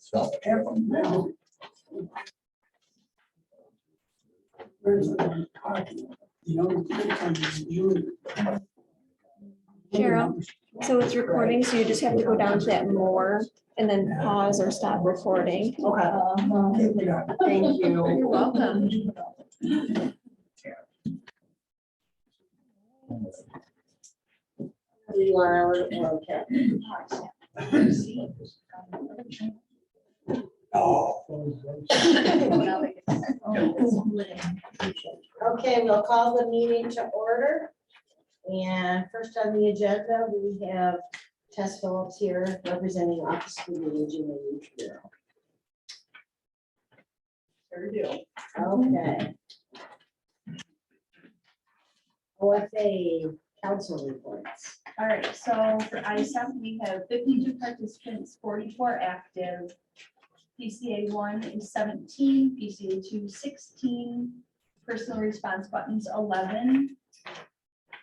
So, Where's the parking? You know, you. Cheryl, so it's recording, so you just have to go down to that more and then pause or stop recording. Okay, we got it. Thank you. You're welcome. Oh. Okay, we'll call the meeting to order. And first on the agenda, we have Tess Phillips here representing Office for the Aging and Youth Bureau. Sure do. Okay. OFA council reports. All right, so for ISAP, we have 52 participants, 44 active. PCA 1 is 17, PCA 2 16, personal response buttons 11.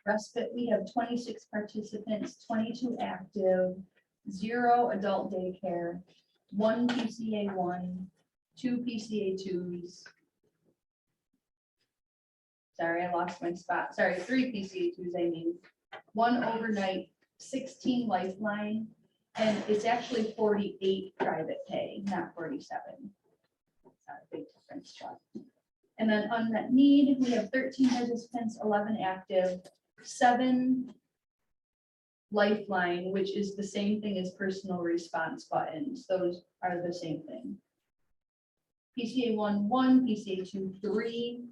Respite, we have 26 participants, 22 active, 0 adult daycare, 1 PCA 1, 2 PCA 2s. Sorry, I lost my spot. Sorry, 3 PCA 2s, I mean. 1 overnight, 16 lifeline, and it's actually 48 private pay, not 47. Not a big difference, Chuck. And then unmet need, we have 13 participants, 11 active, 7 lifeline, which is the same thing as personal response buttons. Those are the same thing. PCA 1, PCA 2, 3.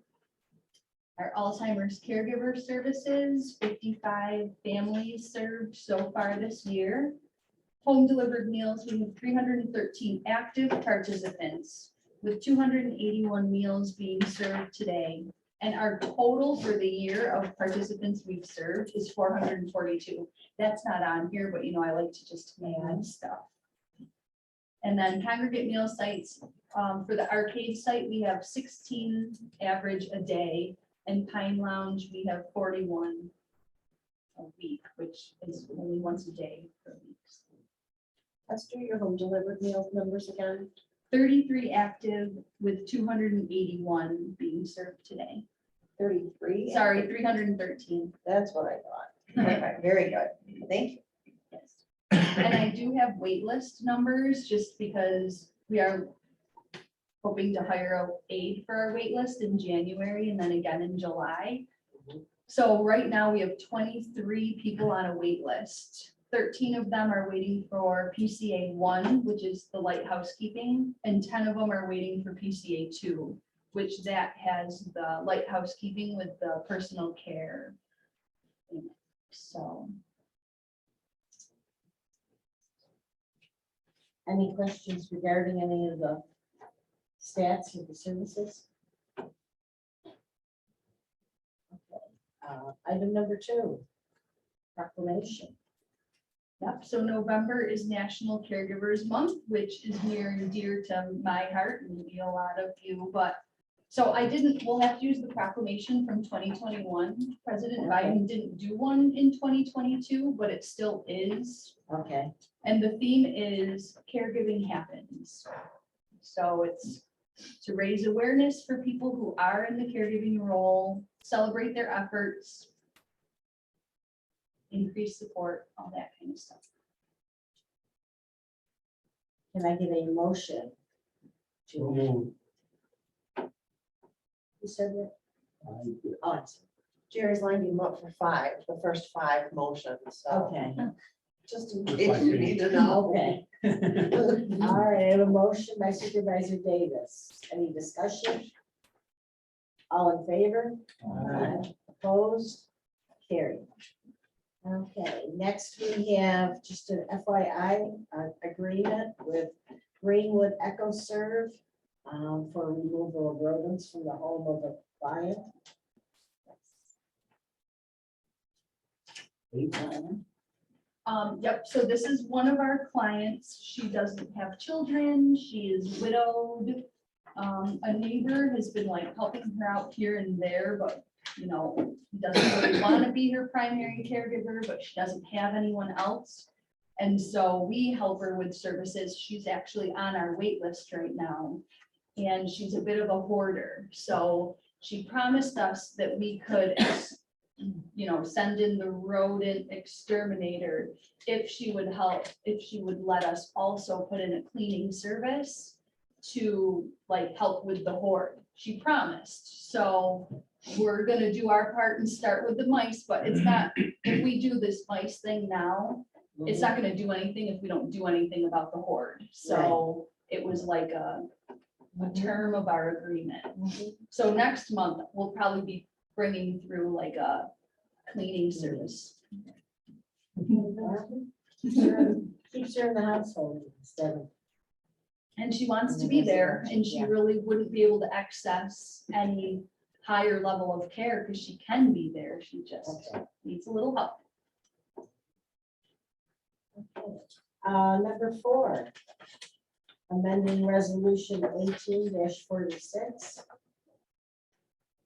Our Alzheimer's caregiver services, 55 families served so far this year. Home delivered meals, we have 313 active participants with 281 meals being served today. And our total for the year of participants we've served is 442. That's not on here, but you know, I like to just add stuff. And then congregate meal sites, for the arcade site, we have 16 average a day. And Pine Lounge, we have 41 a week, which is only once a day per week. Let's do your home delivered meal numbers again. 33 active with 281 being served today. 33. Sorry, 313. That's what I thought. Perfect, very good. Thank you. Yes. And I do have wait list numbers just because we are hoping to hire a aide for our wait list in January and then again in July. So right now we have 23 people on a wait list. 13 of them are waiting for PCA 1, which is the light housekeeping, and 10 of them are waiting for PCA 2, which that has the light housekeeping with the personal care in it. So Any questions regarding any of the stats of the services? Okay. Item number 2, proclamation. yep, so November is National Caregivers Month, which is near and dear to my heart and maybe a lot of you, but so we'll have to use the proclamation from 2021. President Biden didn't do one in 2022, but it still is. Okay, And the theme is caregiving happens. So it's to raise awareness for people who are in the caregiving role, celebrate their efforts, increase support, all that kind of stuff. can I get a motion? To, you said that? Oh, it's- Jerry's lined him up for 5, the first 5 motions, so okay, just in case you need to know. okay. All right, I have a motion by Supervisor Davis. Any discussion? All in favor? Opposed? Carried. Okay, next we have just an FYI agreement with Greenwood EcoServe for removal of rodents from the home of a client. Yep, so this is one of our clients. She doesn't have children. She is widowed. A neighbor has been like helping her out here and there, but you know, doesn't really want to be her primary caregiver, but she doesn't have anyone else. And so we help her with services. She's actually on our wait list right now. And she's a bit of a hoarder. So she promised us that we could, send in the rodent exterminator if she would help, if she would let us also put in a cleaning service to like help with the hoard. She promised. So we're gonna do our part and start with the mice, but it's not, if we do this mice thing now, it's not gonna do anything if we don't do anything about the hoard. So it was like a term of our agreement. So next month, we'll probably be bringing through like a cleaning service. Keeps her in the household instead of. And she wants to be there, and she really wouldn't be able to access any higher level of care because she can be there. She just Okay. needs a little help. Okay. Number 4. Amending resolution 18-46.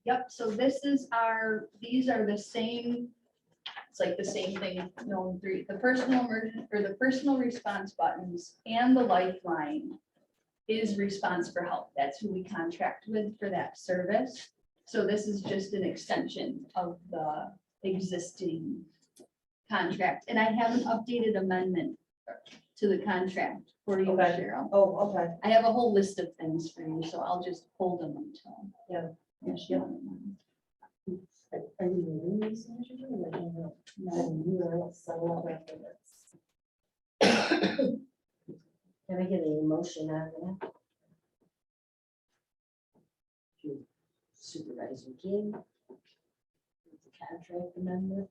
Yep, so these are the same, it's like the same thing, the personal emergency or the personal response buttons and the lifeline is Response for Help. That's who we contract with for that service. So this is just an extension of the existing contract. And I have an updated amendment to the contract for you, Okay. Cheryl. Oh, okay. I have a whole list of things for you, so I'll just hold them until. Yeah. Are you moving these things or something? No, you are settle up after this. Can I get a motion on that? Supervisor King. The contract amendment.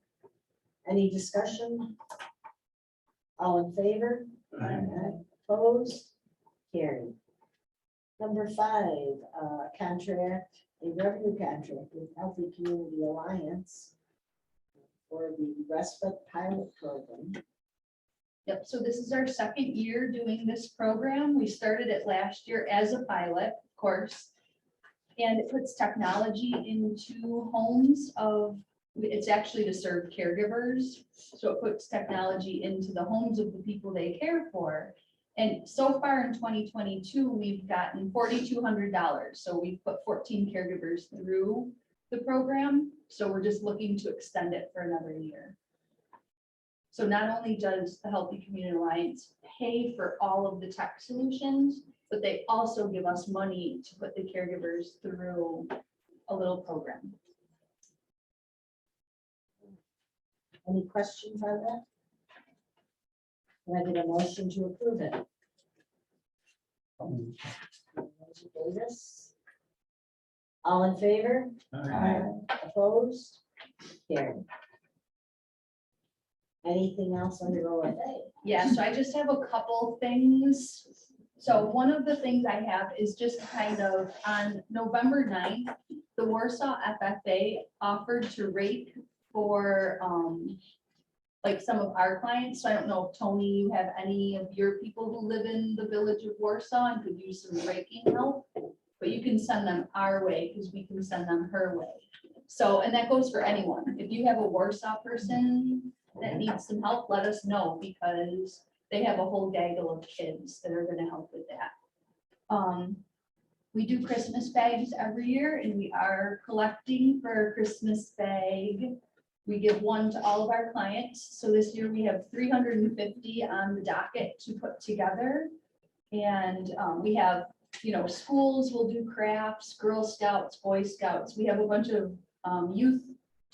Any discussion? All in favor? Opposed? Carried. Number 5, contract, a revenue contract with Healthy Community Alliance for the respite pilot program. Yep, so this is our second year doing this program. We started it last year as a pilot, of course. And it puts technology into homes it's actually to serve caregivers. So it puts technology into the homes of the people they care for. And so far in 2022, we've gotten $4,200. So we've put 14 caregivers through the program. So we're just looking to extend it for another year. So not only does the Healthy Community Alliance pay for all of the tech solutions, but they also give us money to put the caregivers through a little program. Any questions on that? Can I get a motion to approve it? Supervisor Davis? All in favor? Opposed? Carried. Anything else under OFA? Yeah, so I just have a couple things. So one of the things I have is just kind of on November 9th, the Warsaw FFA offered to rake for like some of our clients. So I don't know if Tony, you have any of your people who live in the village of Warsaw and could use some raking help, but you can send them our way because we can send them her way. So, and that goes for anyone. If you have a Warsaw person that needs some help, let us know because they have a whole gaggle of kids that are gonna help with that. We do Christmas bags every year and we are collecting for a Christmas bag. We give one to all of our clients. So this year we have 350 on the docket to put together. And we have, schools will do crafts, Girl Scouts, Boy Scouts. We have a bunch of youth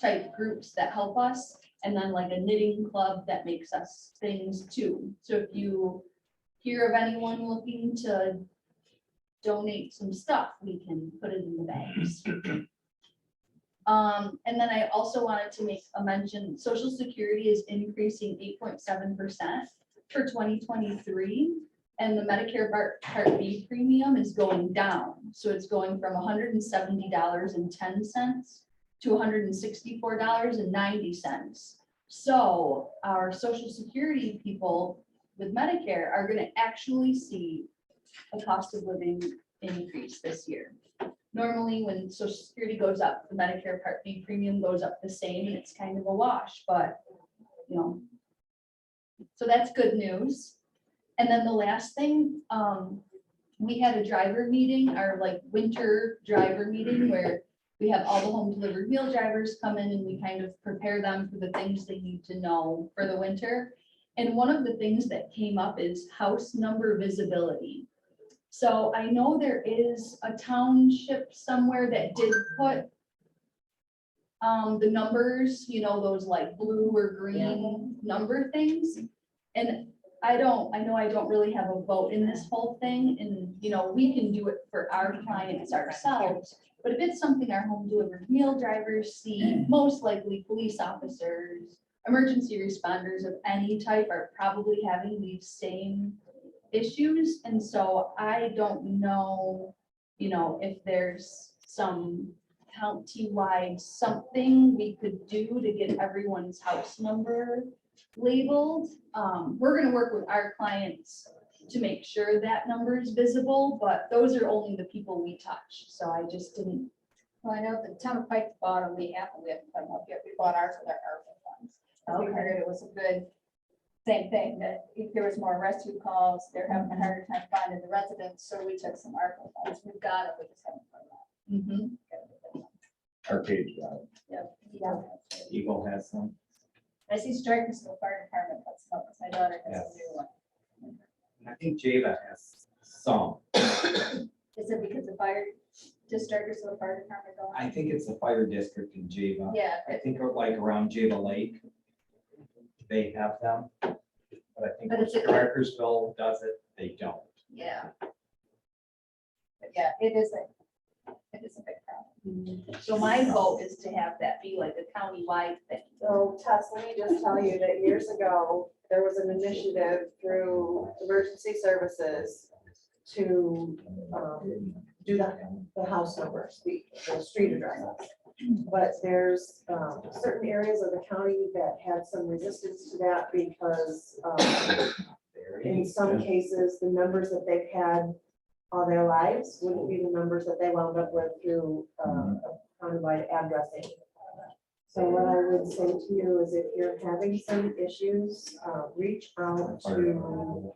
type groups that help us. And then like a knitting club that makes us things too. So if you hear of anyone looking to donate some stuff, we can put it in the bags. And then I also wanted to make a mention, Social Security is increasing 8.7% for 2023. And the Medicare Part B premium is going down. So it's going from $170.10 to $164.90. So our Social Security people with Medicare are going to actually see a cost of living increase this year. Normally, when Social Security goes up, the Medicare Part B premium goes up the same, and it's kind of a wash, but So that's good news. And then the last thing, we had a driver meeting, our like winter driver meeting where we have all the home delivered meal drivers come in and we kind of prepare them for the things they need to know for the winter. And one of the things that came up is house number visibility. So I know there is a township somewhere that did put the numbers, you know, those like blue or green number things. And I know I don't really have a vote in this whole thing, and, you know, we can do it for our clients ourselves. But if it's something our home delivered meal drivers see, most likely police officers, emergency responders of any type are probably having these same issues. And so I don't know, you know, if there's some county-wide something we could do to get everyone's house number labeled. We're gonna work with our clients to make sure that number is visible, but those are only the people we touch. So I just didn't. Well, I know the town of Pike bought them, we haven't put them up yet, we bought ours with our ARPA funds. We Okay. figured it was a good, same thing, that if there was more rescue calls, they're having a harder time finding the residents, so we took some ARPA funds, we've got it, we just haven't put them Mhm. up. Arcade drive. Yeah. Eagle has some. I see Strikersville Fire Department puts them up, because my daughter has a Yes. new one. And I think Java has some. Is it because the fire, just Strikersville Fire Department going? I think it's the fire district in Java. Yeah, I think like around Java Lake. They have them. But I think But it's a- Parkersville does it, they don't. yeah. But yeah, it is a big problem. So my vote is to have that be like a county-wide thing. So Tess, let me just tell you that years ago, there was an initiative through emergency services to do the house numbers, the street addresses. But there's certain areas of the county that had some resistance to that because in some cases, the numbers that they've had all their lives wouldn't be the numbers that they wound up with through a countywide addressing. So what I would say to you is if you're having some issues, reach out to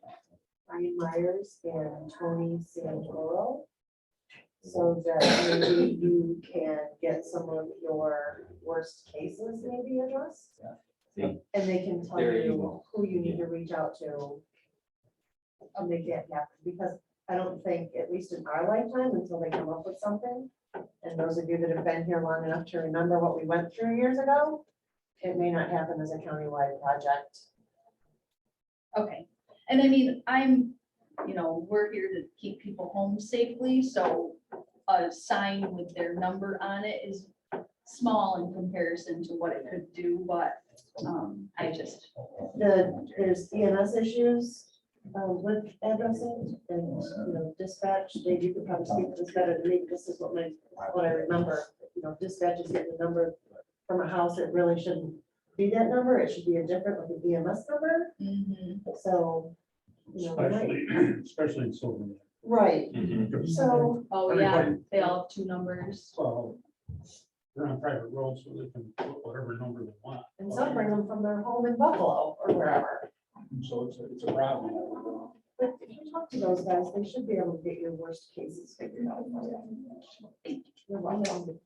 Ryan Myers and Tony Santoro so that maybe you can get some of your worst cases maybe addressed. See, And they can tell There you you go. who you need to reach out to to make that happen, because I don't think, at least in our lifetime, until they come up with something, and those of you that have been here long enough to remember what we went through years ago, it may not happen as a countywide project. Okay, and I mean, you know, we're here to keep people home safely, so a sign with their number on it is small in comparison to what it could do, but, I just. There's EMS issues with addressing and, you know, dispatch. Dave, you could probably speak to this better than me. This is what I remember. You know, dispatch is getting a number from a house. It really shouldn't be that number. It should be a different, like an EMS number. Mhm. So, you know, we might- Especially in Silver. right. So, Oh, yeah, Everybody- they all have two numbers. So they're on private roads, so they can put whatever number they want. and some bring them from their home in Buffalo or wherever. So it's a problem. But if you talk to those guys, they should be able to get your worst cases figured out. You're welcome.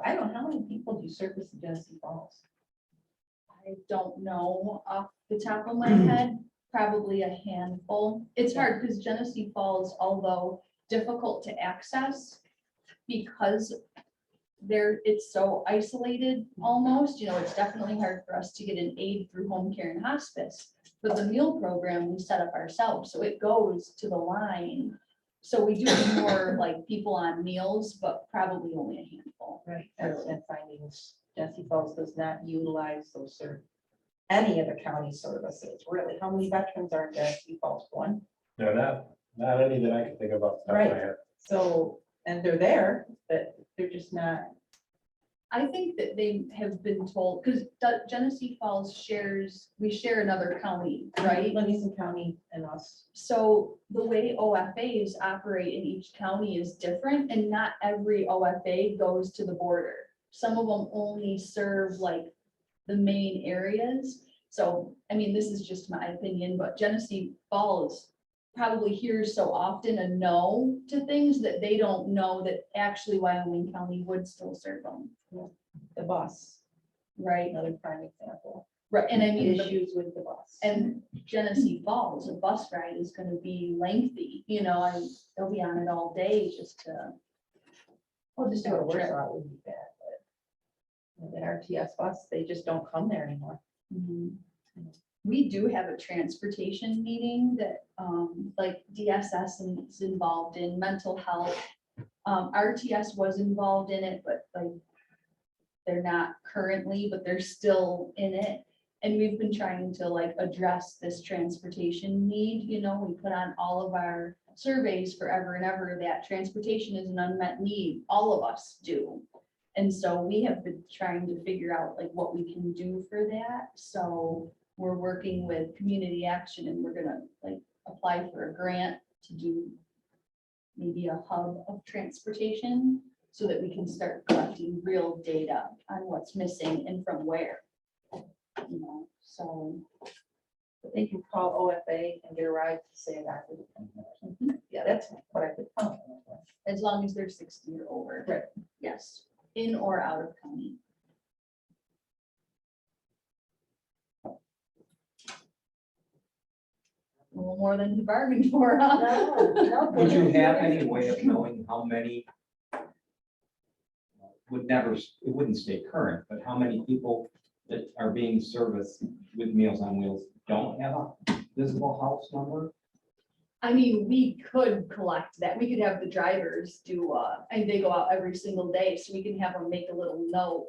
I don't know, how many people do service in Genesee Falls? I don't know off the top of my head, probably a handful. It's hard because Genesee Falls, although difficult to access, because it's so isolated almost, you know, it's definitely hard for us to get an aid through home care and hospice. But the meal program we set up ourselves, so it goes to the line. So we do more like people on meals, but probably only a handful. Right. And findings, Genesee Falls does not utilize those any of the county services, really. How many veterans are in Genesee Falls? One? No, not any that I can think of off the top of my head. So, and they're there, but they're just not. I think that they have been told, because Genesee Falls we share another county, right? Livingston County and us. So the way OFAs operate in each county is different, and not every OFA goes to the border. some of them only serve like the main areas. So, I mean, this is just my opinion, but Genesee Falls probably hears so often a no to things that they don't know that actually Wyoming County would still serve them, The bus, right? another prime example. Right, and I mean, Issues with the bus. and Genesee Falls, a bus ride is gonna be lengthy, you know, and they'll be on it all day just to. Well, just do have a a worse trip. route would be bad, but. The RTS bus, they just don't come there anymore. Mhm. We do have a transportation meeting that, like DSS is involved in mental health. RTS was involved in it, but like, they're not currently, but they're still in it. And we've been trying to like address this transportation need, you know, we put on all of our surveys forever and ever that transportation is an unmet need, all of us do. And so we have been trying to figure out like what we can do for that. So we're working with Community Action and we're gonna like apply for a grant to do maybe a hub of transportation so that we can start collecting real data on what's missing and from where. You know, so, They can call OFA and get a ride to say that. Yeah, that's what I could tell them. as long as they're 60 or over. Right. Yes, in or out of county. A little more than you bargained for, huh? No, Would you have any way of knowing how many would never, it wouldn't stay current, but how many people that are being serviced with Meals on Wheels don't have a visible house number? I mean, we could collect that. We could have the drivers do, and they go out every single day, so we can have them make a little note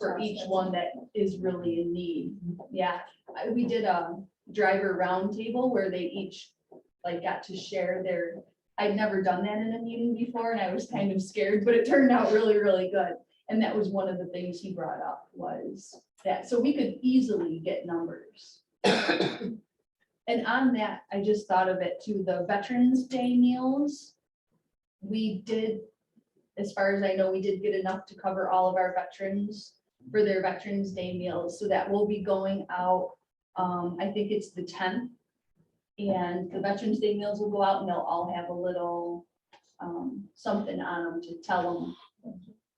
for each one that is really in need. Yeah, we did a driver roundtable where they each like got to share their, I'd never done that in a meeting before and I was kind of scared, but it turned out really, really good. And that was one of the things he brought up was that, so we could easily get numbers. And on that, I just thought of it too, the Veterans Day meals. We did, as far as I know, we did get enough to cover all of our veterans for their Veterans Day meals. So that will be going out, I think it's the 10th. And the Veterans Day meals will go out and they'll all have a little something on them to tell them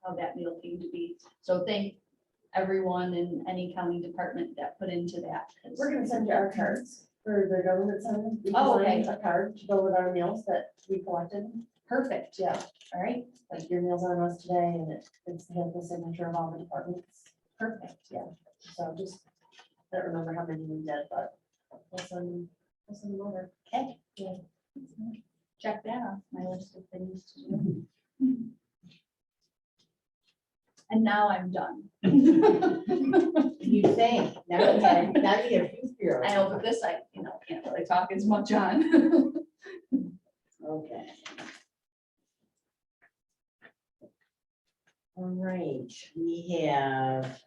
how that meal came to be. So thank everyone in any county department that put into that. 'cause- We're gonna send you our cards for the government center. We Oh, okay. designed a card to go with our meals that we collected. Perfect. Yeah, All right, like your Meals on Us today, and it's the signature of all the departments. perfect. So just, I don't remember how many we did, but we'll send them over. Okay. Yeah. Check that off my list of things to do. And now I'm done. You think, now you get a Youth Bureau. I know, but this I, can't really talk as much on. Okay. All right, we have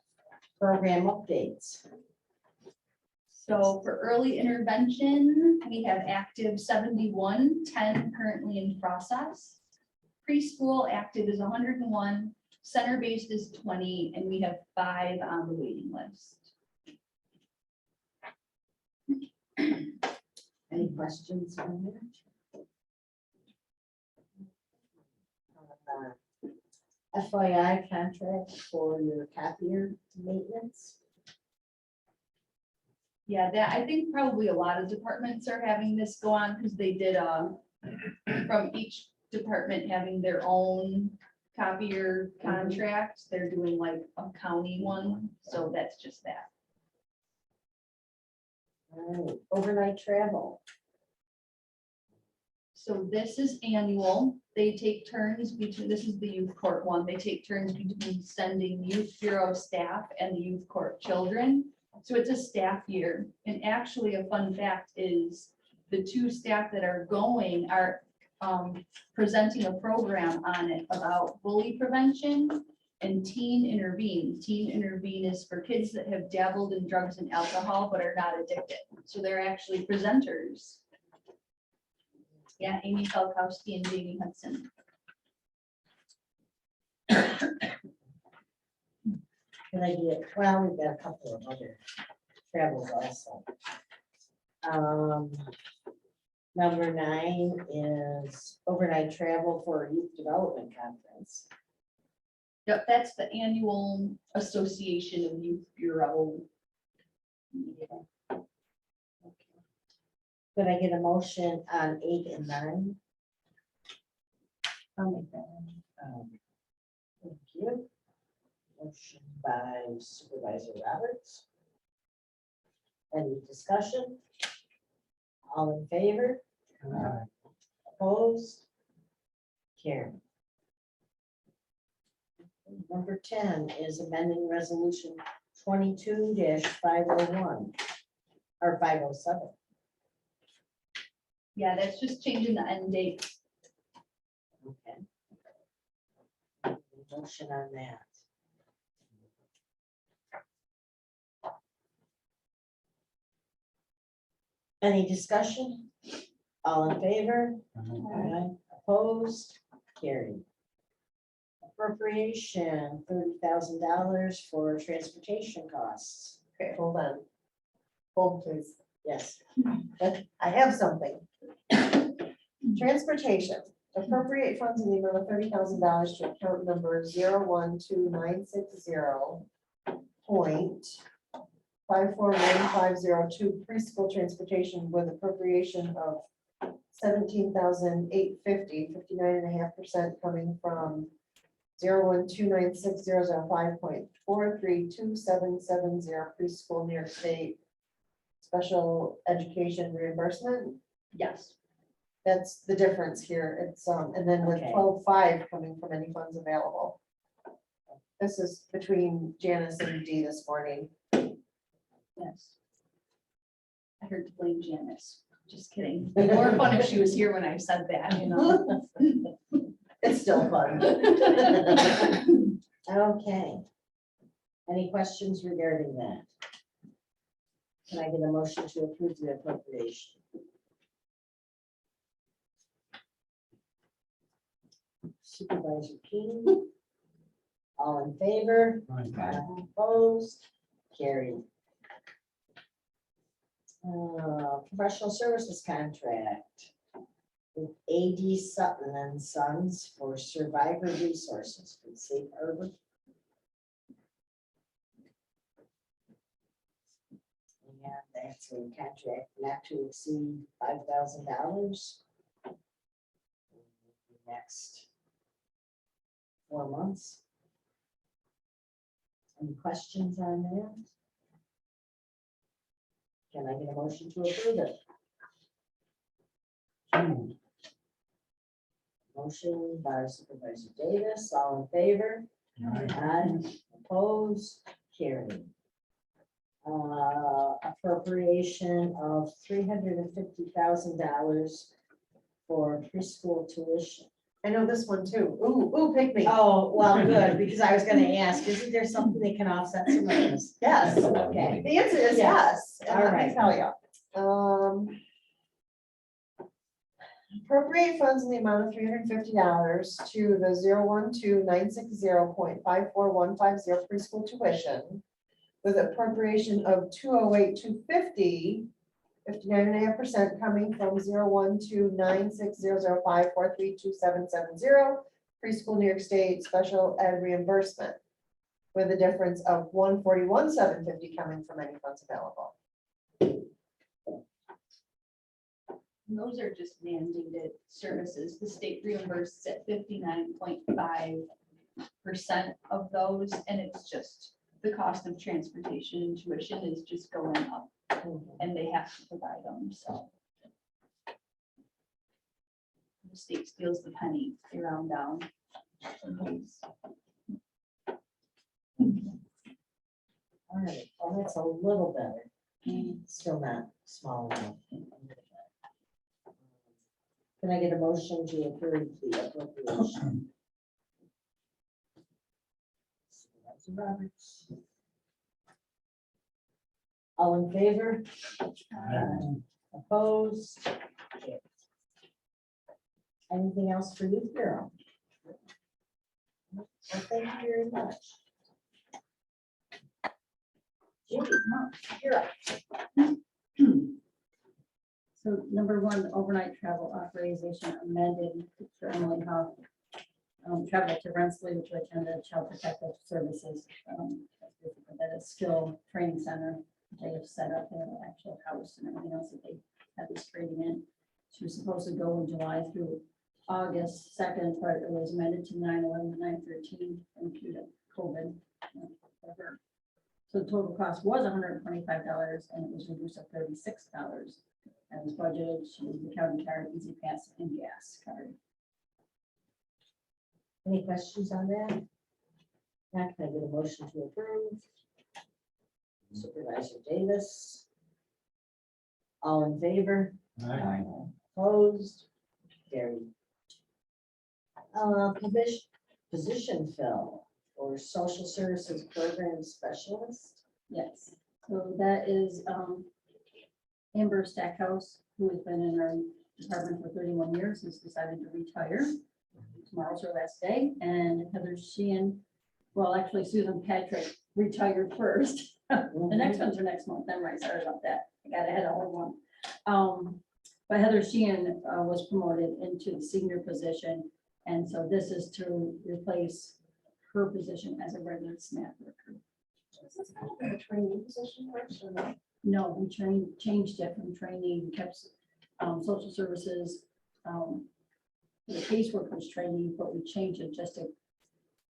program updates. So for early intervention, we have active 71, 10 currently in process. Preschool active is 101, center-based is 20, and we have 5 on the waiting list. Any questions on that? FYI contract for your copier maintenance. Yeah, that, I think probably a lot of departments are having this go on because they did, from each department having their own copier contract, they're doing like a county one, so that's just that. All right, overnight travel. So this is annual. They take turns between, this is the youth court one. They take turns between sending youth bureau staff and the youth court children. So it's a staff year. And actually a fun fact is the 2 staff that are going are presenting a program on it about bully prevention and teen intervene. Teen intervene is for kids that have dabbled in drugs and alcohol but are not addicted. So they're actually presenters. Yeah, Amy Felkowski and Jamie Hudson. Can I get, well, we've got a couple of other travels also. Number 9 is overnight travel for youth development conference. Yep, that's the annual Association of Youth Bureau. Could I get a motion on 8 and 9? I'll make that one. Thank you. Motion by Supervisor Roberts. Any discussion? All in favor? Opposed? Carried. Number 10 is amending resolution 22-501 or 507. Yeah, that's just changing the end date. Okay. Motion on that. Any discussion? All in favor? Aye. Opposed? Carried. Appropriation, $30,000 for transportation costs. Okay, hold on. Hold, please. Yes. I have something. Transportation, appropriate funds in the amount of $30,000 to account number 012960.541502 preschool transportation with appropriation of 17,850, 59.5% coming from 01296005.432770 preschool New York State special education reimbursement. Yes. That's the difference here. It's, and then with Okay. 12.5 coming from any funds available. This is between Janice and Dee this morning. Yes. I heard to blame Janice. Just kidding. It'd be more fun if she was here when I said that, you know? It's still fun. Okay. Any questions regarding that? Can I get a motion to approve the appropriation? Supervisor King. All in favor? Opposed? Carried. Professional services contract with AD Sutton and Sons for survivor resources for the Safe Harbor. And that's a contract not to exceed $5,000. Next 4 months. Any questions on that? Can I get a motion to approve it? Motion by Supervisor Davis, all in favor? Aye. Opposed, carried. Appropriation of $350,000 for preschool tuition. I know this one too. Ooh, pick me. Oh, well, good, because I was gonna ask, isn't there something that can offset some of this? Yes. Okay. The answer is yes. And All let me right. tell you. Appropriate funds in the amount of $350 to the 012960.54150 preschool tuition with appropriation of 208,250, 59.5% coming from 01296005432770 preschool New York State special ed reimbursement with a difference of 141,750 coming from any funds available. And those are just mandated services. The state reimburses at 59.5% of those, and it's just the cost of transportation and tuition is just going up, and they have to provide them, so. The state steals the penny, they round down. All right, well, that's a little better. Still not small enough. Can I get a motion to approve the appropriation? Supervisor Roberts. All in favor? Opposed? Carried. Anything else for Youth Bureau? Well, thank you very much. Judy, you're up. So number one, overnight travel authorization amended for Emily Hoff. Travel to Rensselaer to attend the Child Protective Services. That is still training center. They have set up their actual house and everything else that they have this training in. She was supposed to go in July through August 2nd, but it was amended to 9/11, 9/13, and due to COVID. For her. So the total cost was $125 and it was reduced to $36. And was budgeted, she used the county card, Easy Pass, and gas card. Any questions on that? Not can I get a motion to approve? Supervisor Davis. All in favor? Opposed? Carried. Position fill for social services program specialist. Yes, so that is Amber Stackhouse, who has been in our department for 31 years, has decided to retire. Tomorrow's her last day, and Heather Sheehan, well, actually Susan Patrick retired first. The next one's her next month, I'm right, sorry about that. I got ahead of one. But Heather Sheehan was promoted into the senior position, and so this is to replace her position as a regular staff worker. Is this kind of a training position first or not? No, we changed it from training, kept social services, the caseworkers training, but we changed it just to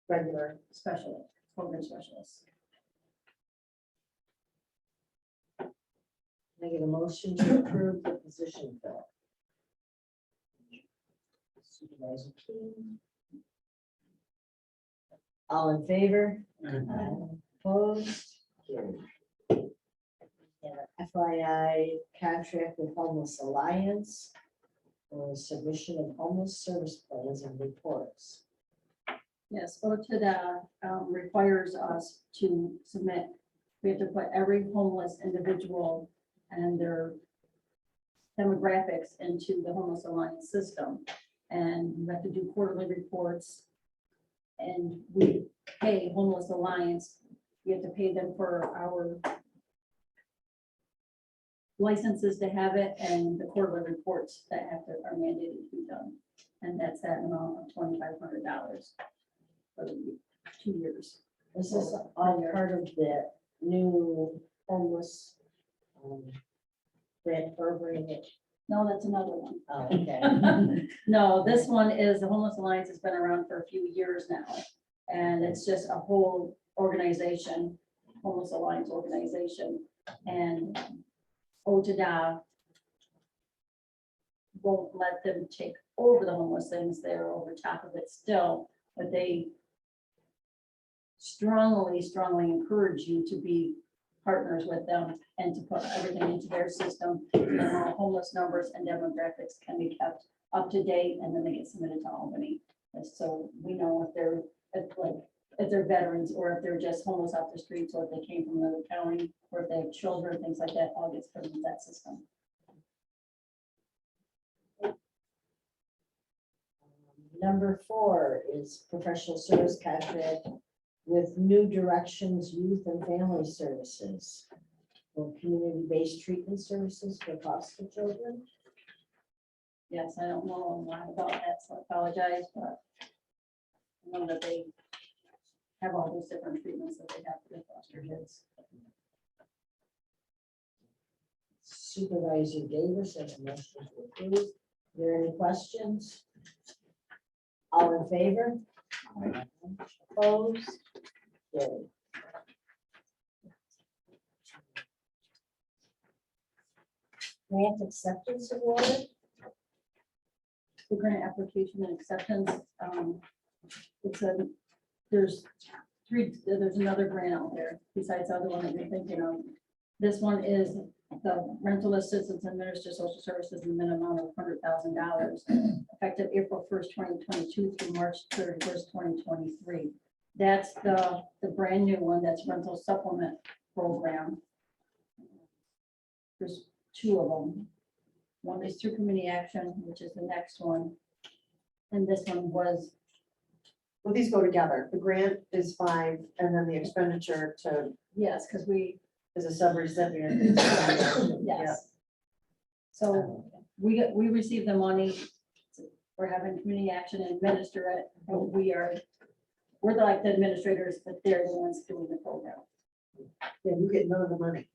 regular specialist, program specialist. Can I get a motion to approve the position fill? Supervisor King. All in favor? Opposed? Carried. And FYI contract with Homeless Alliance for submission of homeless service plans and reports. Yes, OTDA requires us to submit, we have to put every homeless individual and their demographics into the Homeless Alliance system. And we have to do quarterly reports. And we pay Homeless Alliance, we have to pay them for our licenses to have it and the quarterly reports that are mandated to be done. And that's that amount of $2,500 for the 2 years. This is all part of the new homeless grant program. No, that's another one. Oh, okay. No, this one is, the Homeless Alliance has been around for a few years now. And it's just a whole organization, Homeless Alliance organization. And OTDA won't let them take over the homeless things. They're over top of it still, but they strongly encourage you to be partners with them and to put everything into their system. And all homeless numbers and demographics can be kept up to date, and then they get submitted to Albany. And so we know if they're veterans, or if they're just homeless off the streets, or if they came from another county, or if they have children, things like that, all gets put into that system. Number 4 is professional service contract with New Directions Youth and Family Services for community-based treatment services for foster children. Yes, I don't know a lot about that, so I apologize, but I know that they have all those different treatments that they have for their foster kids. Supervisor Davis has a motion to approve. Are there any questions? All in favor? Opposed? Carried. Grant acceptance award. The grant application and acceptance, there's another grant out there besides the other one that you're thinking of. This one is the rental assistance and minister social services in the minimum of $100,000, effective April 1st, 2022 through March 31st, 2023. That's the brand new one, that's rental supplement program. There's 2 of them. One is through community action, which is the next one. And this one was, Well, these go together. The grant is 5 and then the expenditure to, yes, because we Is a sub-recipient. Yes. So we receive the money, we're having community action and administer it, and we're like the administrators, but they're the ones doing the program. Yeah, you get none of the money.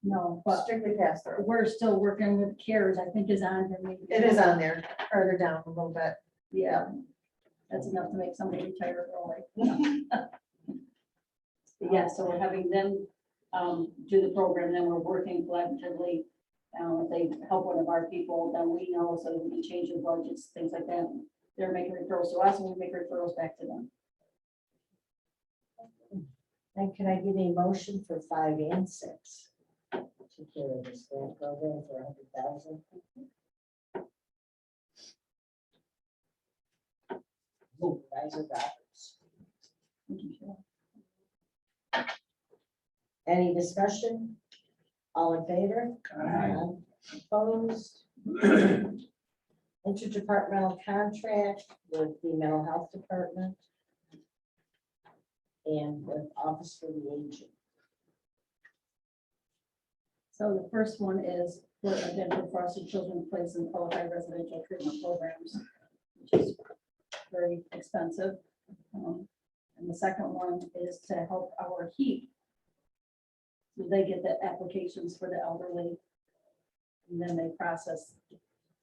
No, but Strictly pass through. we're still working with CARES, I think is on here. maybe. It is on there, further down a little bit. Yeah, that's enough to make somebody retire early. Yeah, so we're having them do the program, then we're working collaboratively. If they help one of our people, then we know so that we can change the budgets, things like that. They're making referrals to us and we make referrals back to them. And can I get a motion for 5 and 6? To carry this grant program for 100,000? Supervisor Roberts. Any discussion? All in favor? Opposed? Interdepartmental contract with the mental health department and with Office for the Aging. So the first one is for identical foster children placed in qualified residential treatment programs, which is very expensive. And the second one is to help our HEAP. So they get the applications for the elderly. And then they process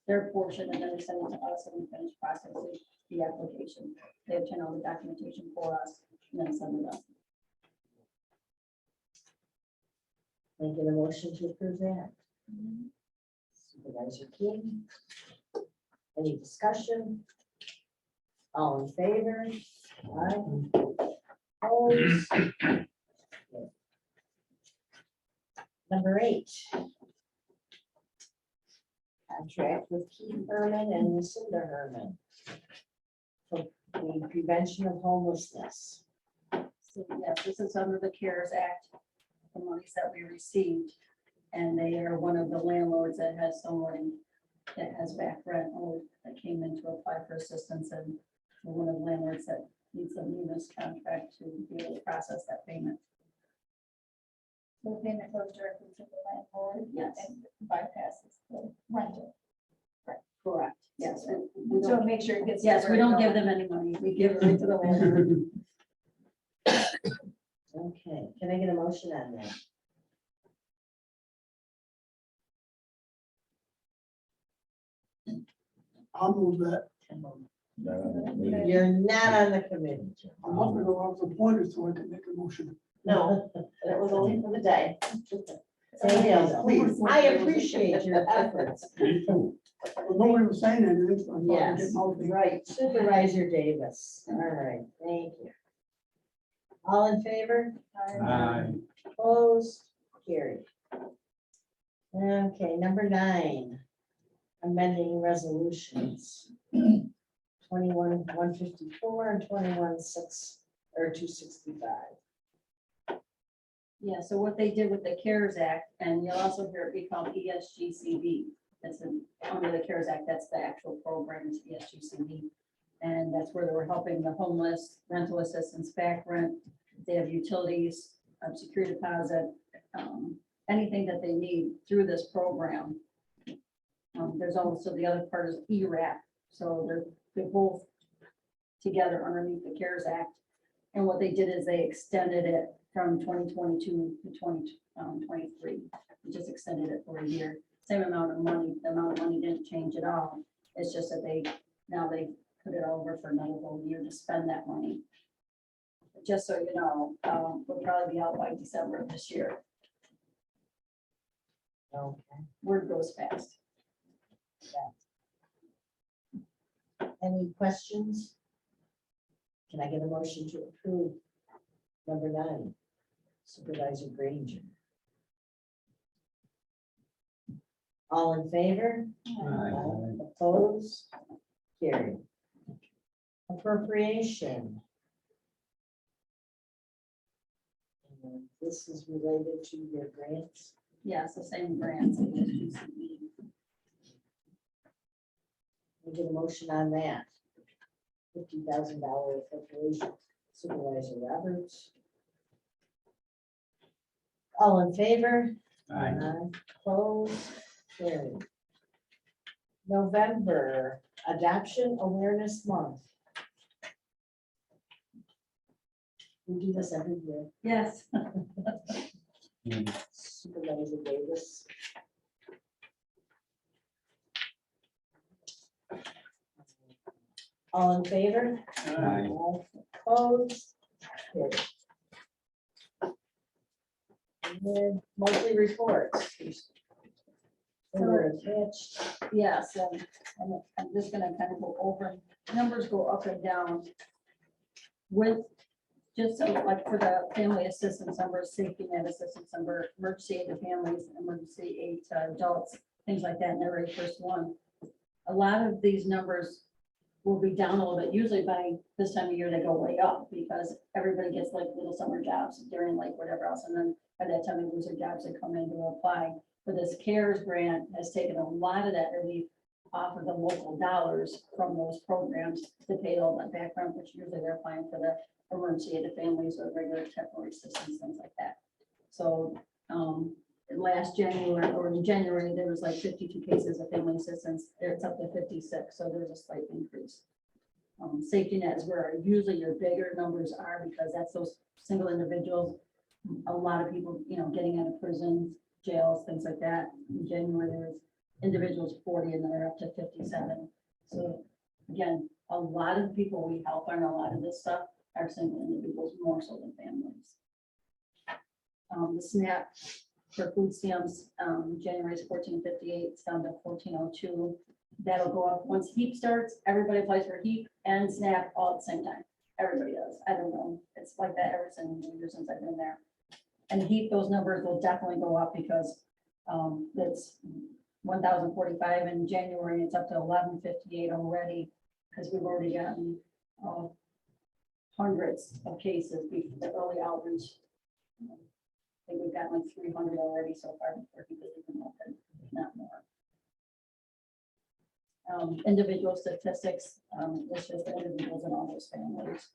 their portion and then they send it to us and we finish processing the application. They obtain all the documentation for us and then send it up. Can I get a motion to approve that? Supervisor King. Any discussion? All in favor? Aye. Opposed? Number 8. Contract with Keith Herman and Lucinda Herman for the prevention of homelessness. So yes, this is under the CARES Act, the monies that we received. And they are one of the landlords that has someone that has back rent owed that came in to apply for assistance, and we're one of the landlords that needs a munis contract to be able to process that payment. The payment goes directly to the landlord. Yes. And bypasses the rental. Correct. Yes. And we So don't, make sure it gets. to yes, where we it don't goes. give them any money. We give it right to the landlord. Okay, can I get a motion on that? I'll move that. You're not on the committee. I'm not gonna go off the pointer so I can make a motion. No, that was only for the day. Somebody else, please. I appreciate your efforts. Well, nobody was saying anything, so I thought I'd Yes, get mouthy. right. Supervisor Davis. All right, thank you. All in favor? Opposed? Carried. Okay, number 9. Amending resolutions. 21-154 and 265. Yeah, so what they did with the CARES Act, and you'll also hear it become ESGCB. That's under the CARES Act, that's the actual program, is ESGCB. And that's where they were helping the homeless, rental assistance, back rent. They have utilities, security deposit, anything that they need through this program. There's also the other part is ERAP. So they're both together underneath the CARES Act. And what they did is they extended it from 2022 to 2023. They just extended it for a year. Same amount of money. The amount of money didn't change at all. It's just that they put it over for another whole year to spend that money. Just so you know, we'll probably be out by December of this year. Okay. Word goes fast. Any questions? Can I get a motion to approve number 9? Supervisor Granger. All in favor? Opposed? Carried. Appropriation. And this is related to your grants. Yes, the same grants. ESGCB. We get a motion on that. $50,000 appropriation. Supervisor Roberts. All in favor? Aye. Opposed, carried. November, Adoption Awareness Month. We do this every year. Yes. Supervisor Davis. All in favor? Aye. Opposed? Carried. And then monthly reports. They were attached. Yes, and I'm just gonna kind of go over, numbers go up and down. With, just so like for the family assistance number, safety net assistance number, emergency aid to families, emergency aid to adults, things like that, and the very first one. A lot of these numbers will be down a little bit. Usually by this time of year, they go way up because everybody gets like little summer jobs during like whatever else. And then by that time, they lose their jobs, they come in to apply. But this CARES grant has taken a lot of that relief off of the local dollars from those programs to pay all that background, which usually they're applying for the emergency aid to families or regular temporary assistance, things like that. So last January, or in January, there was like 52 cases of family assistance. It's up to 56, so there's a slight increase. Safety net is where usually your bigger numbers are because that's those single individuals. A lot of people, you know, getting out of prison, jails, things like that. In January, there was individuals 40 and they're up to 57. So again, a lot of people we help on a lot of this stuff are single individuals more so than families. The SNAP for food stamps, January is 1458, it's down to 1402. That'll go up once HEAP starts. Everybody applies for HEAP and SNAP all at the same time. Everybody does. I don't know. It's like that ever since I've been there. And HEAP, those numbers will definitely go up because it's 1,045 in January. It's up to 1,158 already because we've already gotten hundreds of cases before the early outreach. I think we've got like 300 already so far before people even open, if not more. Individual statistics, it's just the individuals in all those families.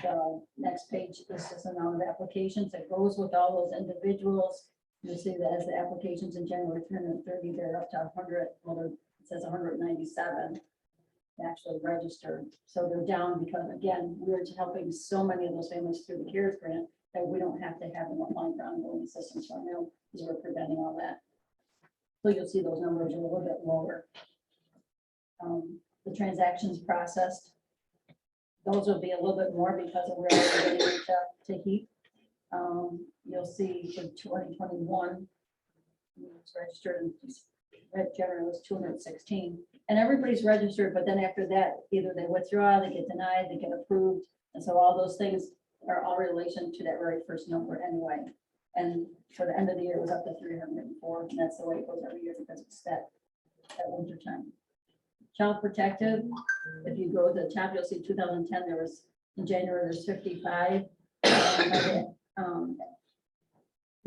The next page, this is the amount of applications that goes with all those individuals. You'll see that as the applications in January 330, they're up to 100, well, it says 197 actually registered. So they're down because again, we're helping so many of those families through the CARES grant that we don't have to have them applying for ongoing assistance right now because we're preventing all that. So you'll see those numbers are a little bit lower. The transactions processed, those will be a little bit more because we're already getting to HEAP. You'll see for 2021, it's registered in January was 216, and everybody's registered, but then after that, either they withdraw, they get denied, they get approved, and so all those things are all relation to that very first number anyway. And for the end of the year, it was up to 304, and that's the way it goes every year because it's that winter time. Child protective, if you go to the top, you'll see 2010, there was, in January, there's 55.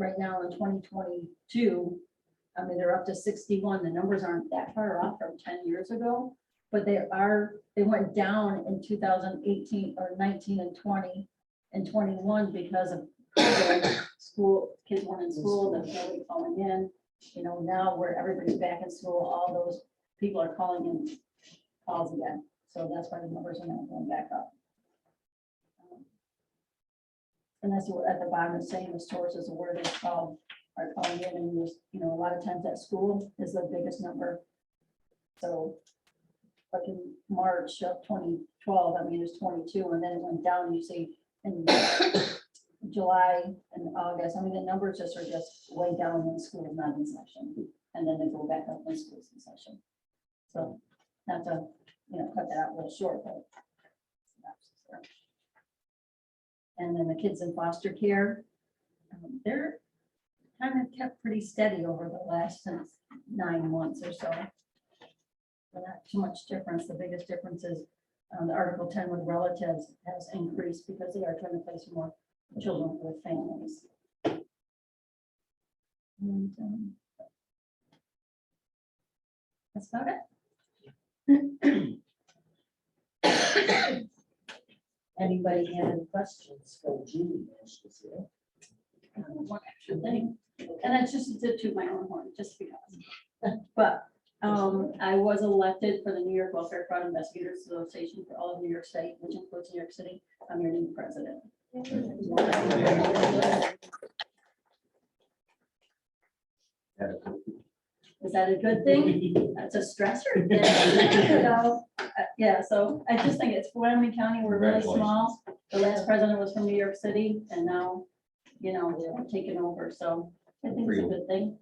Right now in 2022, I mean, they're up to 61. The numbers aren't that far off from 10 years ago, but they went down in 2018 or 19 and 20 and 21 because of school, kids weren't in school, the family calling in, you know, now where everybody's back in school, all those people are calling in calls again. So that's why the numbers are now going back up. And that's what at the bottom is saying the sources of where they are calling in, and just, you know, a lot of times at school is the biggest number. So like in March of 2012, I mean, it was 22, and then it went down, you see, in July and August, I mean, the numbers just are just way down when school is not in session, and then they go back up when school's in session. So not to, you know, cut that out a little short, but. And then the kids in foster care, they're kind of kept pretty steady over the last 9 months or so. But not too much difference. The biggest difference is the Article 10 with relatives has increased because they are trying to place more children with families. And that's about it. Anybody have any questions for Judy? She's here. one extra thing, and that's just to toot my own horn, just because. But I was elected for the New York Welfare Fraud Investigators Association for all of New York State, which includes New York City. I'm your new president. Is that a good thing? That's a stressor. You know, yeah, so I just think it's Wyoming County, we're really small. The last president was from New York City, and now, you know, they're taking over, so I think it's a good thing.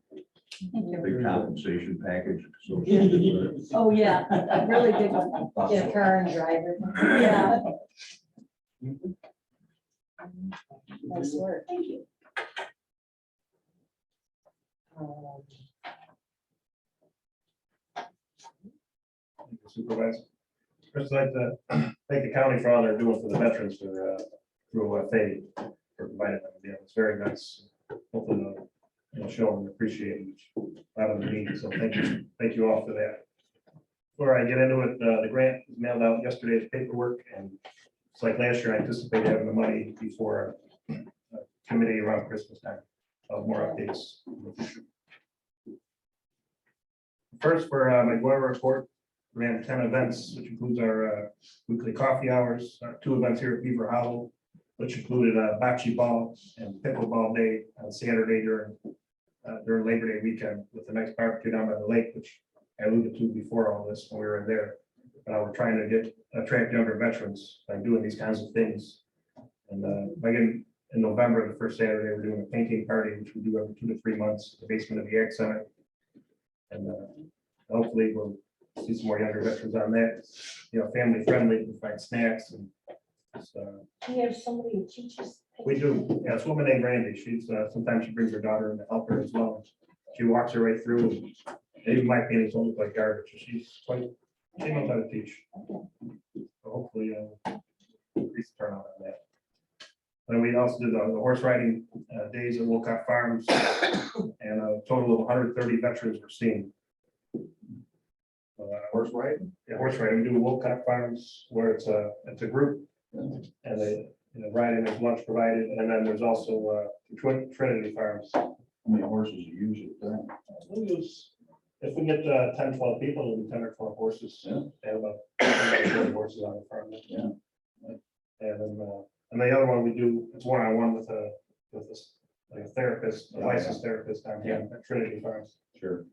Thank you. Big compensation package. associated with it. Oh, yeah, a really big one. Get a car and drive it. Yeah, Nice work. thank you. Um, Supervisor. First, I'd like to thank the county for all they're doing for the veterans through FADE for providing them. Yeah, it's very nice. Hopefully, show them appreciate a lot of the meetings. So thank you all for that. Before I get into it, the grant was mailed out yesterday's paperwork, and it's like last year, I anticipate having the money before committee around Christmas time. More updates in the future. First, for my Guerrero report, we ran 10 events, which includes our weekly coffee hours, 2 events here at Beaver Hollow, which included a bocce ball and pickleball day on Saturday during Labor Day weekend with a nice barbecue down by the lake, which I alluded to before all this when we were there. We're trying to attract younger veterans by doing these kinds of things. And again, in November, the first Saturday, we're doing a painting party, which we do every 2 to 3 months, in the basement of the Ag Center. And hopefully we'll see some more younger veterans on that. Family friendly, we find snacks and Do you have somebody who teaches? we do. Yeah, it's a woman named Randy. She's sometimes she brings her daughter in to help her as well. She walks her right through. And even my paintings don't look like garbage. So she knows how to teach. So hopefully increase the turnout on that. And we also did the horse riding days at Wolcott Farms, and a total of 130 veterans were seen. Horse riding? Yeah, horse riding. We do Wolcott Farms where it's a group, and they riding is lunch provided, and then there's also Trinity Farms. How many horses you use at that? We use, if we get 10, 12 people, it'll be 10 or 12 horses. Yeah. They have about 30 horses on the farm. Yeah. And then, and the other one we do, it's one-on-one with this, like a therapist, a licensed therapist down here at Trinity Farms. Sure.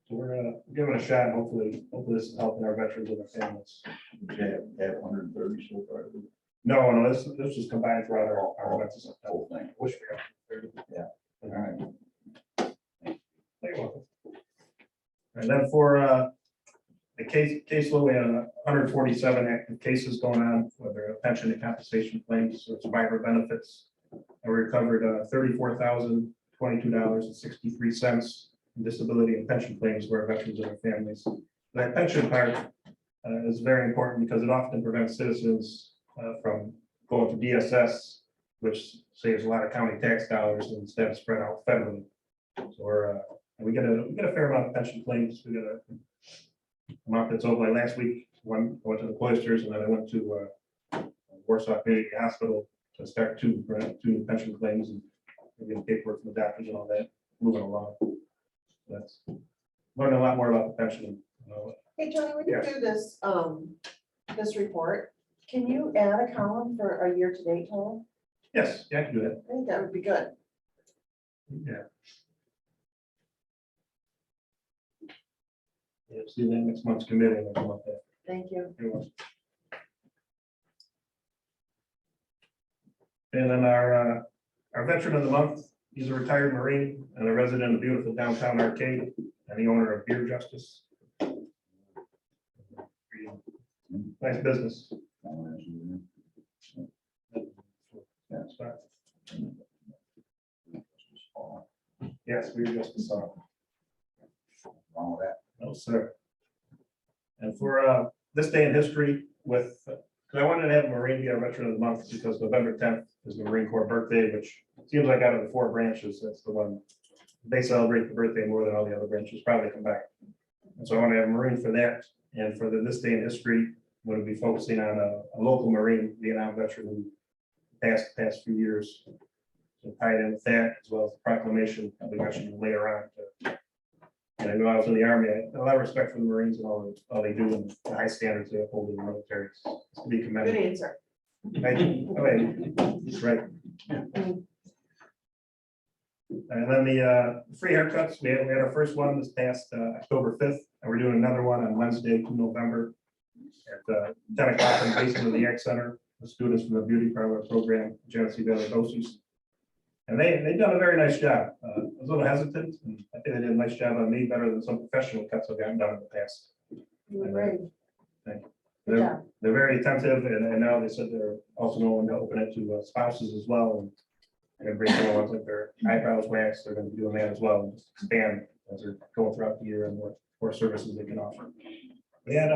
So we're giving it a shot. Hopefully this is helping our veterans and their families. Have 130 so far. No, this is combined throughout our events. Whole thing. Wish we had 30. Yeah. All right. You're welcome. And then for the caseload, we had 147 active cases going on, whether pension and compensation claims or survivor benefits. And we recovered $34,022.63 in disability and pension claims for our veterans and their families. That pension part is very important because it often prevents citizens from going to DSS, which saves a lot of county tax dollars and instead spread out federally. So we get a fair amount of pension claims. We got a amount that's over. Like last week, I went to the Cloisters, and then I went to Warsaw Community Hospital to start two new pension claims and getting paperwork from the doctors and all that, moving along. That's learning a lot more about the pension. Hey, Tony, when you do this, this report, can you add a column for a year-to-date total? Yes, yeah, I can do that. I think that would be good. Yeah. Yeah, see that next month's committee. And all that. Thank you. You're welcome. And then our veteran of the month, he's a retired Marine and a resident of beautiful downtown Arcade and the owner of Beer Justice. Nice business. Yes, Beer Justice. Wrong with that. No, sir. And for this day in history with, because I wanted to have a Marine be our veteran of the month because November 10th is the Marine Corps birthday, which seems like out of the 4 branches, that's the one they celebrate the birthday more than all the other branches probably come back. And so I want to have a Marine for that. And for this day in history, we'll be focusing on a local Marine Vietnam veteran who passed the past few years. to tie it in with that, as well as the proclamation that we mentioned later on. And I know I was in the Army, I have a lot of respect for the Marines and all they do and the high standards they uphold in the military. It's to be Good commended. answer. Thank you. Oh, wait, that's right. And then the free haircuts, we had our first one this past October 5th, and we're doing another one on Wednesday, 2 November at 10 o'clock in the basement of the Ag Center. The students from the beauty parlor program, Genesee Valley Bossies. And they've done a very nice job. I was a little hesitant, and I think they did a nice job on me, better than some professional cuts I've gotten done in the past. You were great. Thank you. Good job. They're very attentive, and now they said they're also going to open it to spouses as well. And they're gonna bring someone wants like their eyebrows waxed, they're gonna be doing that as well, and just expand as they're going throughout the year and more services they can offer. We had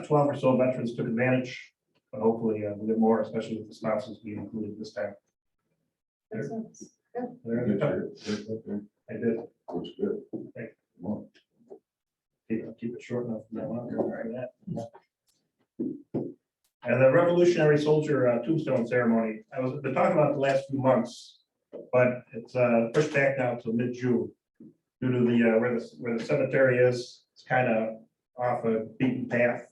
12 or so veterans took advantage, but hopefully we'll get more, especially with the spouses being included this time. They're I did. Looks good. Thank Come on. Keep it short enough. from now on. All right, yeah. And the Revolutionary Soldier tombstone ceremony, I was been talking about the last few months, but it's pushed back now to mid-June due to the where the cemetery is. It's kind of off a beaten path,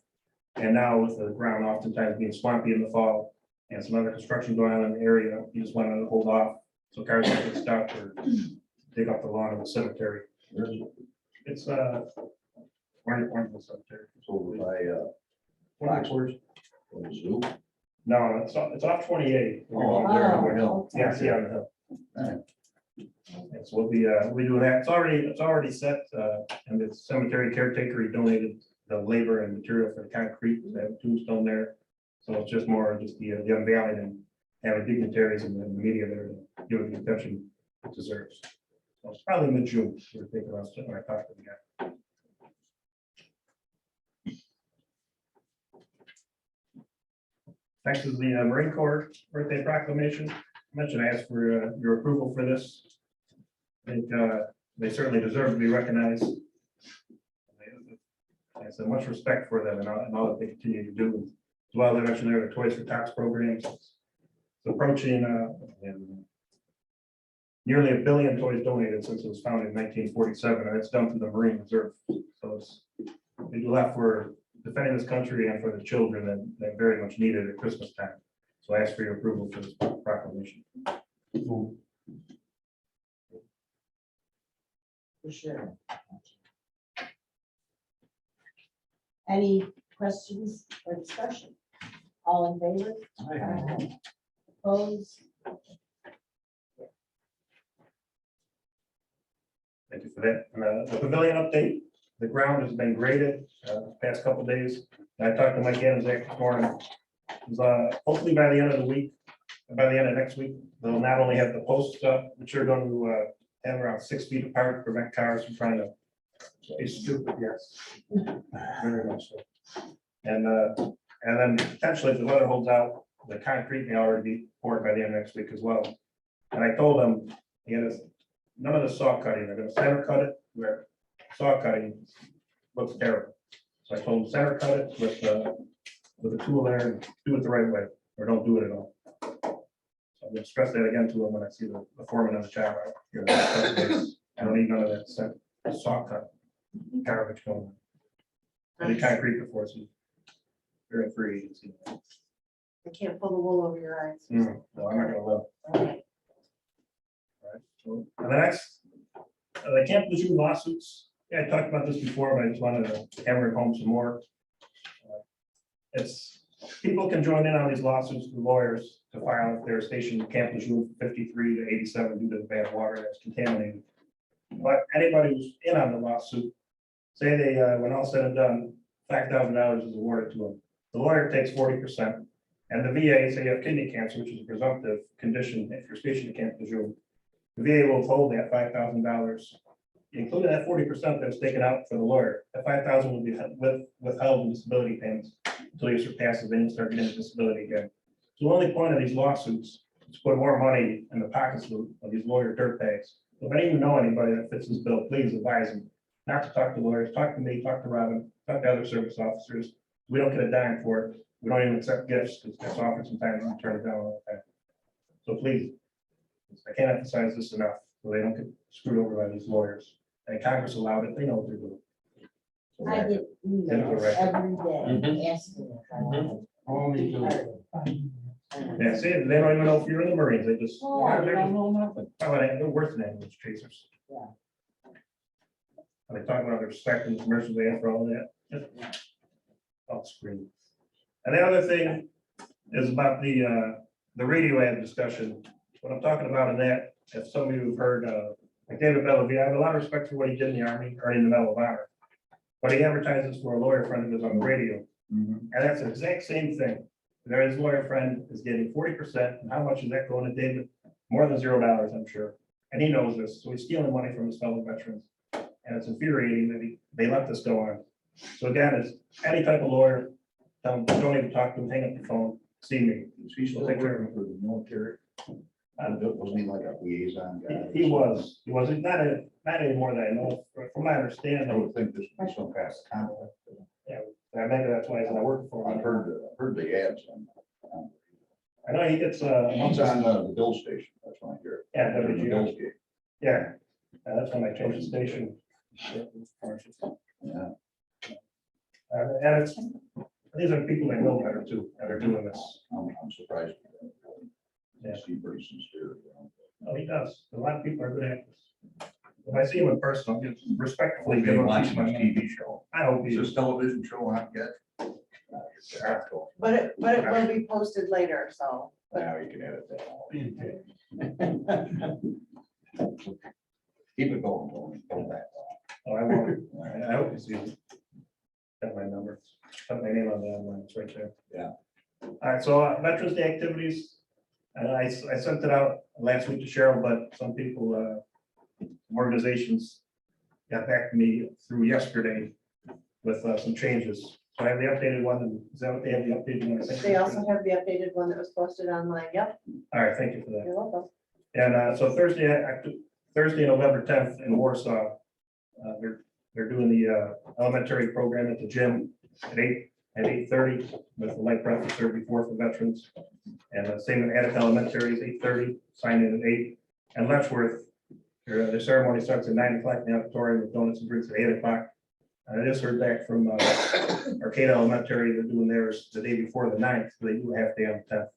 and now with the ground oftentimes being swampy in the fall and some other construction going on in the area, you just wanted to hold off so cars don't get stuck or dig up the lawn of the cemetery. Where's it? It's Warrenville Cemetery. It's over by, Foxwoods. the zoo. No, it's off 28. Oh, there on the hill. Yes, yeah, on the hill. Alright. Yes, we'll be doing that. It's already set, and the cemetery caretaker, he donated the labor and material for the concrete, they have a tombstone there. So it's just more just the unveiling and having dignitaries and the media there to give it the attention it deserves. So it's probably mid-June, we're thinking about when I talked to the guy. Next is the Marine Corps birthday proclamation. I mentioned I asked for your approval for this. I think they certainly deserve to be recognized. I said much respect for them and all that they continue to do. As well, they mentioned their Toys for Tots programs. It's approaching nearly 1 billion toys donated since it was founded in 1947, and it's done through the Marine Reserve. So they do a lot for defending this country and for the children that very much needed at Christmas time. So I ask for your approval for this proclamation. For sure. Any questions or discussion? All in favor? Aye. Opposed? Thank you for that. And, the pavilion update, the ground has been graded the past couple of days. And I talked to Mike Anzak this morning. Hopefully by the end of the week, by the end of next week, they'll not only have the posts up, which are going to have around 6 feet apart to prevent cars from trying to. It's stupid, yes. Very much so. And then potentially if the weather holds out, the concrete may already be poured by the end of next week as well. And I told them, none of the saw cutting, they're gonna center cut it, where saw cutting looks terrible. So I told them center cut it with a tool there and do it the right way, or don't do it at all. So I'm gonna stress that again to them when I see the foreman of the job out here. I don't need none of that saw cut garbage going. I did concrete before, so very free. I can't pull the wool over your eyes. No, I'm not gonna let. Okay. And the next, the Camp Lejeune lawsuits. Yeah, I talked about this before, but I just wanted to hammer it home some more. It's people can join in on these lawsuits with lawyers to file if they're stationed in Camp Lejeune 53 to 87 due to the bad water that's contaminated. But anybody who's in on the lawsuit, say they, when all said and done, $5,000 is awarded to them. The lawyer takes 40%, and the VA, say you have kidney cancer, which is a presumptive condition if you're stationed in Camp Lejeune. The VA will hold that $5,000, including that 40% that's taken out for the lawyer. That $5,000 will be withheld in disability payments until you surpass it, then you start getting disability again. So the only point of these lawsuits is to put more money in the pockets of these lawyer dirtbags. So if any of you know anybody that fits this bill, please advise them not to talk to lawyers, talk to me, talk to Robin, talk to other service officers. We don't get a dime for it. We don't even accept gifts because that's offered sometimes and turn it down all the time. So please services. I can't emphasize this enough, so they don't get screwed over by these lawyers. And Congress allowed it, they know what they're doing. I get emails every day asking if I want. Oh, me too. Yeah, see, they don't even know if you're in the Marines, they just, Oh, they're don't know nothing. they're worse than ambulance chasers. Yeah. And they talk about the respect and the commercials they have for all that. Off screen. And the other thing is about the radio ad discussion. What I'm talking about in that, if some of you have heard, like David Bellavia, I have a lot of respect for what he did in the Army, earning the Medal of Honor. But he advertises for a lawyer friend of his on the radio. And that's the exact same thing. There, his lawyer friend is getting 40%, and how much is that going to David? More than $0, I'm sure. And he knows this, so he's stealing money from his fellow veterans. And it's infuriating that they let this go on. So again, it's any type of lawyer, don't even talk to him, hang up the phone, see me. Is he still Take care of working for the military? Wasn't he like a liaison guy? He was not anymore that I know, from my I understanding. would think this would be some kind of conflict. Maybe that's why I work for I've him. heard the ads on. I know he gets, He's on the Bill station, that's when I hear it. yeah, The WGR. Bill's gig. Yeah, that's when I changed the station. Yeah. And it's, these are people that know better too, that are doing this. I'm surprised. Yeah. He's pretty sincere. Oh, he does. A lot of people are good at this. If I see him in person, I'll just respectfully give He him a watches piece my of my TV show. I hope he Is is. this television show on yet? But it will be posted later, so. Now you can edit that. Keep it going, go back. Oh, I won't. I hope you see it. Got my number. Got my name on the online, it's right there. Yeah. All right, so Veterans Day activities. I sent it out last week to Cheryl, but some people, organizations got back to me through yesterday with some changes. So I have the updated one, and is that what they have, the updated one? I sent They you? also have the updated one that was posted online. Yep, All right, thank you for that. you're welcome. And so Thursday, November 10th in Warsaw, they're doing the elementary program at the gym at 8:30 with the light breakfast there before for veterans. And same in Attic Elementary is 8:30, sign in at 8. And Letchworth, their ceremony starts at 9 o'clock in the auditorium with donuts and drinks at 8 o'clock. And I just heard back from Arcata Elementary, they're doing theirs the day before the 9th, so they do a half day on the 10th.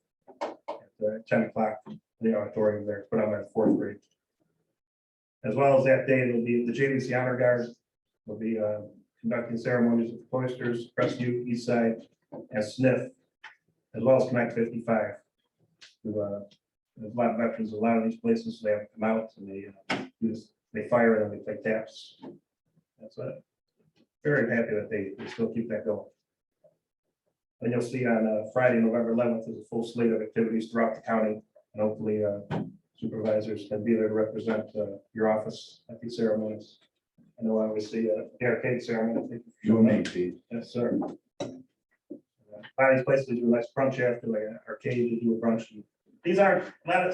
At 10 o'clock in the auditorium there, put on that 4th grade. As well as that day, there'll be the JVC Honor Guard will be conducting ceremonies with Cloisters, Crestview, Eastside, and Sniff, as well as Connect 55. There's a lot of veterans, a lot of these places, so they have to come out and they fire and then they take taps. That's it. Very happy that they still keep that going. And you'll see on Friday, November 11th, there's a full slate of activities throughout the county. And hopefully supervisors can be there to represent your office at these ceremonies. I know obviously the arcade ceremony. thank you for You and showing me, up. Pete. Yes, sir. A lot of these places do a nice brunch after, like an arcade, they do a brunch. These aren't,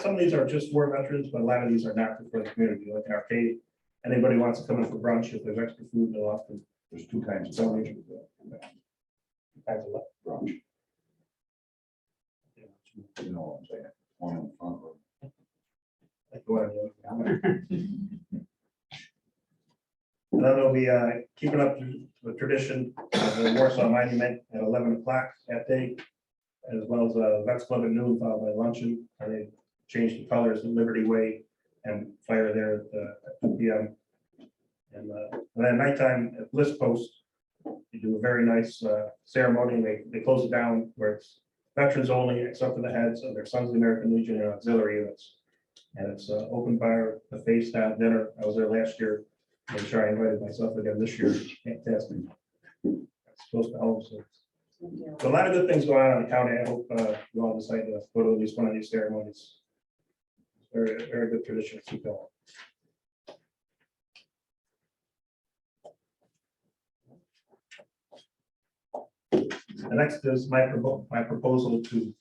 some of these are just for veterans, but a lot of these are not for the community, like an arcade. Anybody wants to come in for brunch, if there's extra food, they'll often. There's two kinds of Donation. brunch. You know what I'm saying? One in the front room. Like the one on the other. And then they'll be keeping up the tradition of the Warsaw Monument at 11 o'clock that day, as well as Vets Club at noon, followed by luncheon. And they changed the colors in Liberty Way and fire there at 2 p.m. And then nighttime at Bliss Post, they do a very nice ceremony. They close it down where it's veterans only, except for the heads of their Sons of the American Legion and auxiliary units. And it's open bar, buffet style dinner. I was there last year. I'm sure I invited myself again this year. Fantastic. It's close to home, so. So a lot of good things going on in the county. I hope you all decide to go to at least one of these ceremonies. It's very, very good tradition to keep going. The next is my proposal to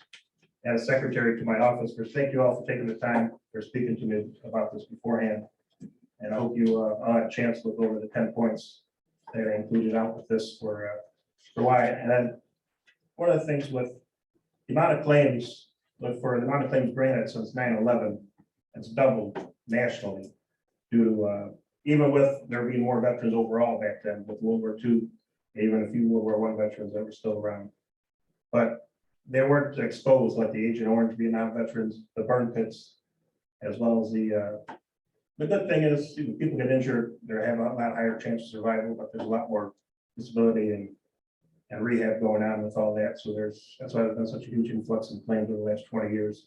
add a secretary to my office. First, thank you all for taking the time for speaking to me about this beforehand. And I hope you all had a chance to look over the 10 points that I included out with this for why. And then one of the things with the amount of claims, but for the amount of claims granted since 9/11, It's doubled nationally due to, even with there being more veterans overall back then with World War II, even a few World War I veterans that were still around. But they weren't exposed like the Agent Orange Vietnam veterans, the burn pits, as well as the good thing is, people get injured, they have a lot higher chance of survival, but there's a lot more disability and rehab going on with all that. So that's why there's been such a huge influx in claims over the last 20 years.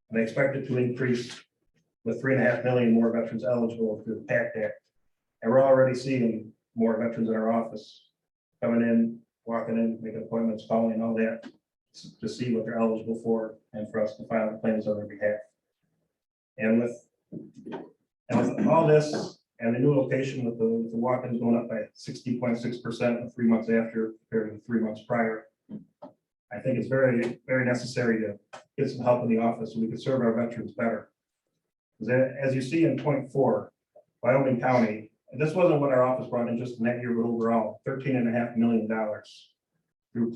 And they expect it to increase with 3.5 million more veterans eligible through the PACT Act. And we're already seeing more veterans in our office coming in, walking in, making appointments, calling, all that to see what they're eligible for and for us to file the claims on their behalf. And with all this and the new location with the walk-ins going up by 60.6% in 3 months after compared to 3 months prior, I think it's very, very necessary to get some help in the office so we can serve our veterans better. Because as you see in point 4, Wyoming County, and this wasn't what our office brought in just in that year, but overall, $13.5 million through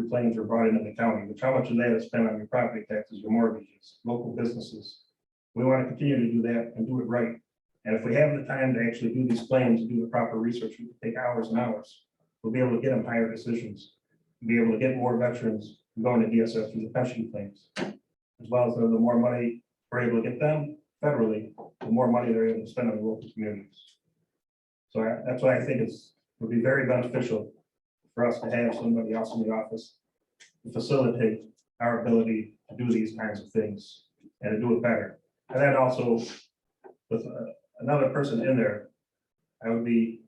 claims were brought into the county, which how much of that is spent on your property taxes, your mortgages, local businesses. We want to continue to do that and do it right. And if we have the time to actually do these claims and do the proper research, we can take hours and hours. We'll be able to get them higher decisions, be able to get more veterans going to DSS through the pension claims, as well as the more money we're able to get them federally, the more money they're able to spend on the local communities. So that's why I think would be very beneficial for us to have somebody else in the office to facilitate our ability to do these kinds of things and to do it better. And then also with another person in there, I would be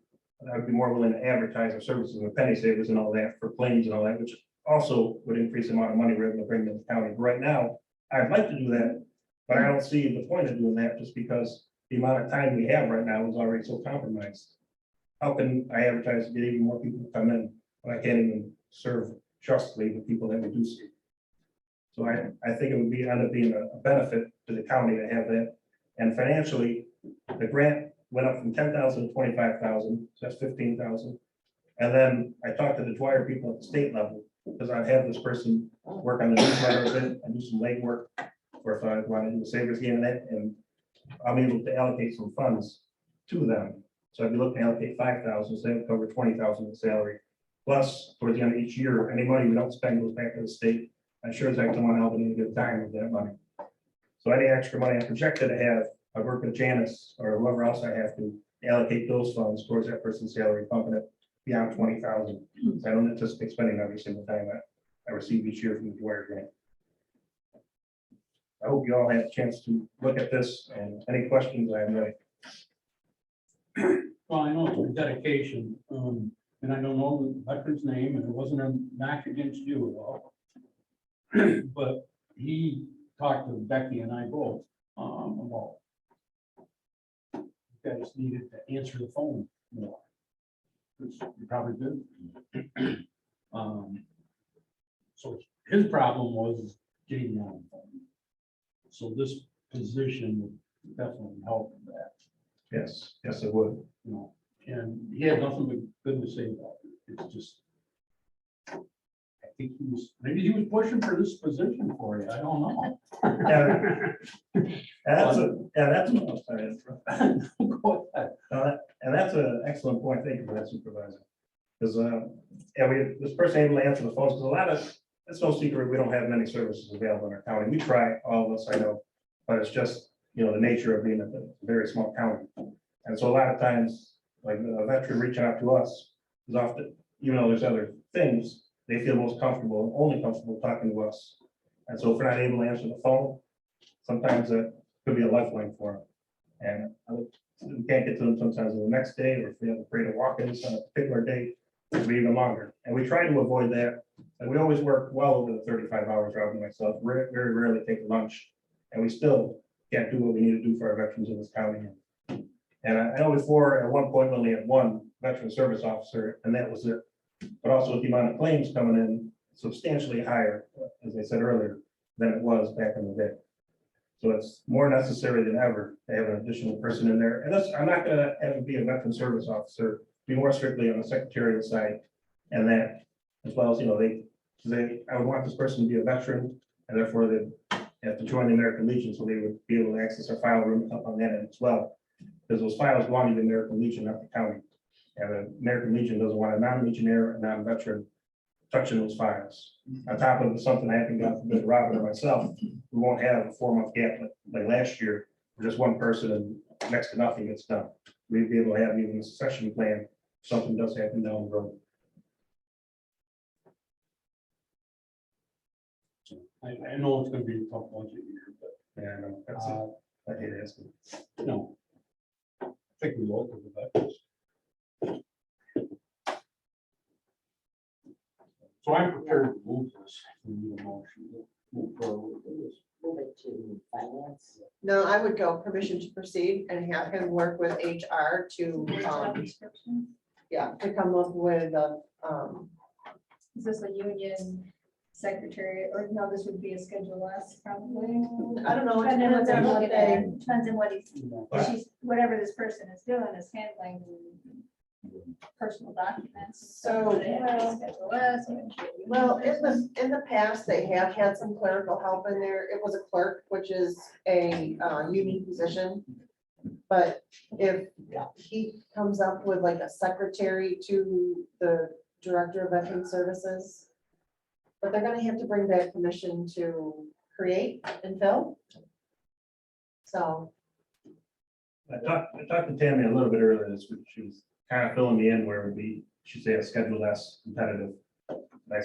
more willing to advertise our services with penny savers and all that for claims and all that, which also would increase the amount of money we're able to bring to the county. But right now, I'd like to do that, but I don't see the point of doing that just because the amount of time we have right now is already so compromised. How can I advertise to get even more people to come in when I can't even serve justly the people that we do see? So I think it would end up being a benefit to the county to have that. And financially, the grant went up from 10,000 to 25,000, so that's 15,000. And then I talked to the Dwyer people at the state level, because I'd have this person work on the newsletter a bit and do some legwork, or if I want to do the savers game in it, and I'm able to allocate some funds to them. So I'd be looking to allocate 5,000, so they would cover 20,000 in salary. Plus, towards the end of each year, any money we don't spend goes back to the state. I'm sure as I come on, I'll need a good time with that money. So any extra money I projected to have, I work with Janice or whoever else I have to allocate those funds towards that person's salary, pumping it beyond 20,000. So I don't anticipate spending every single time that I receive each year from the Dwyer grant. I hope you all had a chance to look at this and any questions I'm ready. Well, I know it's your dedication, and I don't know the veteran's name, and it wasn't a knock against you at all. But he talked to Becky and I both about you guys needed to answer the phone more, which you probably did. So his problem was getting you on the phone. So this position would definitely help with that. Yes, yes, it would. You know, and he had nothing but good to say about it. It's just, I think maybe he was pushing for this position for you. I don't know. That's what I'm sorry. Go ahead. And that's an excellent point. Thank you for that, Supervisor. Because this person able to answer the phones, because it's no secret, we don't have many services available in our county. We try, all of us, I know, but it's just, the nature of being a very small county. And so a lot of times, like a veteran reaching out to us is often, even though there's other things, they feel most comfortable, only comfortable talking to us. And so if we're not able to answer the phone, sometimes it could be a lifeline for them. And we can't get to them sometimes the next day, or if we have a parade of walk-ins on a particular day, it'll be even longer. And we try to avoid that. And we always work well over the 35 hours, Robin and myself, very rarely take lunch. And we still can't do what we need to do for our veterans in this county. And I know before, at one point, we only had one veteran service officer, and that was it. But also with the amount of claims coming in substantially higher, as I said earlier, than it was back in the day. So it's more necessary than ever to have an additional person in there. And I'm not going to have him be a veteran service officer, be more strictly on the secretarial side, and that, as well as, I would want this person to be a veteran, and therefore have to join the American Legion, so they would be able to access our file room up on that end as well. Because those files belong to the American Legion, not the county. And the American Legion doesn't want a non-legionnaire, a non-veteran touching those files. On top of something happened with Robin or myself, we won't have a 4-month gap like last year, where just one person and next to nothing gets done. We'd be able to have even a succession plan, if something does happen down the road. I know it's gonna be a tough budget year, but, Yeah, I know, that's it. I hate asking. you know, I think we look at the veterans. So I'm prepared to move this, we need a motion to move forward with this. Move it to finance. No, I would go permission to proceed and have him work with HR to, Job description. yeah, to come up with a, Is this a union secretary, or no, this would be a Schedule S probably? I don't know. it Depending on depends on what they- Depends on what he's, You know, she's, whatever this person is doing is handling personal documents. So, they have to Schedule S. Well, in the past, they have had some clerical help in there. It was a clerk, which is a unique position. But if he comes up with like a secretary to the Director of Veteran Services, but they're gonna have to bring back permission to create and fill. So, I talked to Tammy a little bit earlier this week. She was kind of filling me in where it would be, she'd say a schedule less competitive. I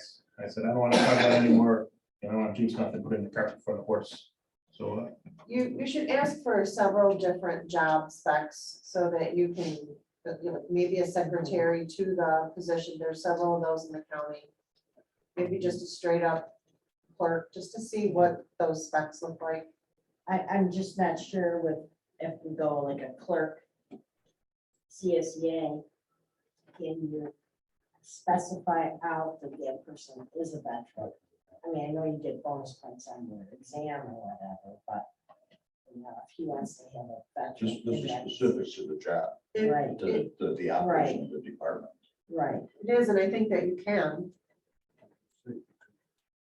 said, I don't want to talk about it anymore. I don't want to jinx nothing, put in the cart before the horse. So you should ask for several different job specs so that you can, maybe a secretary to the position. There's several of those in the county. Maybe just a straight up clerk, just to see what those specs look like. I'm just not sure with, if we go like a clerk, CSEA, can you specify out that that person is a veteran? I mean, I know you get bonus points on your exam or whatever, but you know, if he wants to have a veteran. Just this in is that- specific to the job, Right, to the operation of the department. right. It is, and I think that you can.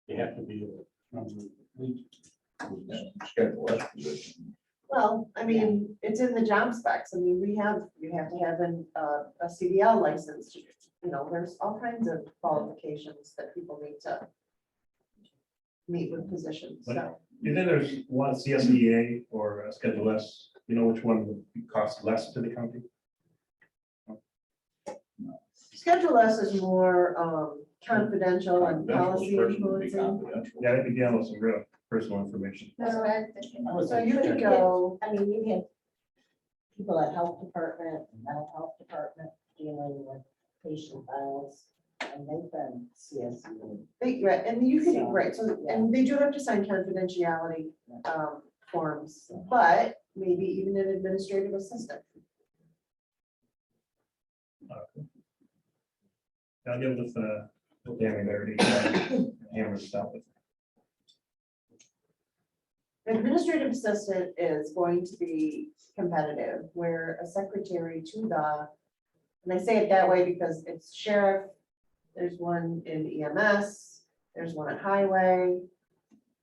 You have to be a member of the Legion. Schedule S position. Well, I mean, it's in the job specs. I mean, you have to have a CDL license. You know, there's all kinds of qualifications that people need to meet with positions, so. either there's one CSEA or a Schedule S, you know which one would cost less to the county? Schedule S is more confidential and policy Confidential, person would be influencing. confidential. Yeah, they'd be dealing with some real personal information. That's what I'm thinking. So you could go, I mean, you have people at health department, mental health department dealing with patient files, and they've been CSE. right, and you could, So, right, so, yeah. and they do have to sign confidentiality forms, but maybe even an administrative assistant. I'll give with Tammy there to hammer stuff with. Administrative assistant is going to be competitive, where a secretary to the, and I say it that way because it's sheriff, there's one in EMS, there's one at highway.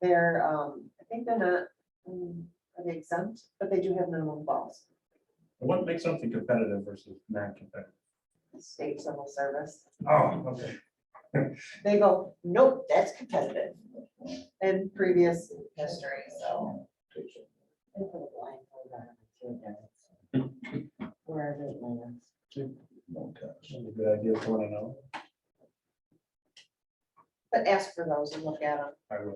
They're, I think they're not, are they exempt, but they do have minimum balls, What makes something competitive versus non-competitive? state civil service. Oh, okay. They go, nope, that's competitive. And previous history, so. They put a blindfold on it, too, there. Wherever it lands. Okay. That's a good idea, if you want to know. But ask for those and look at them. I will.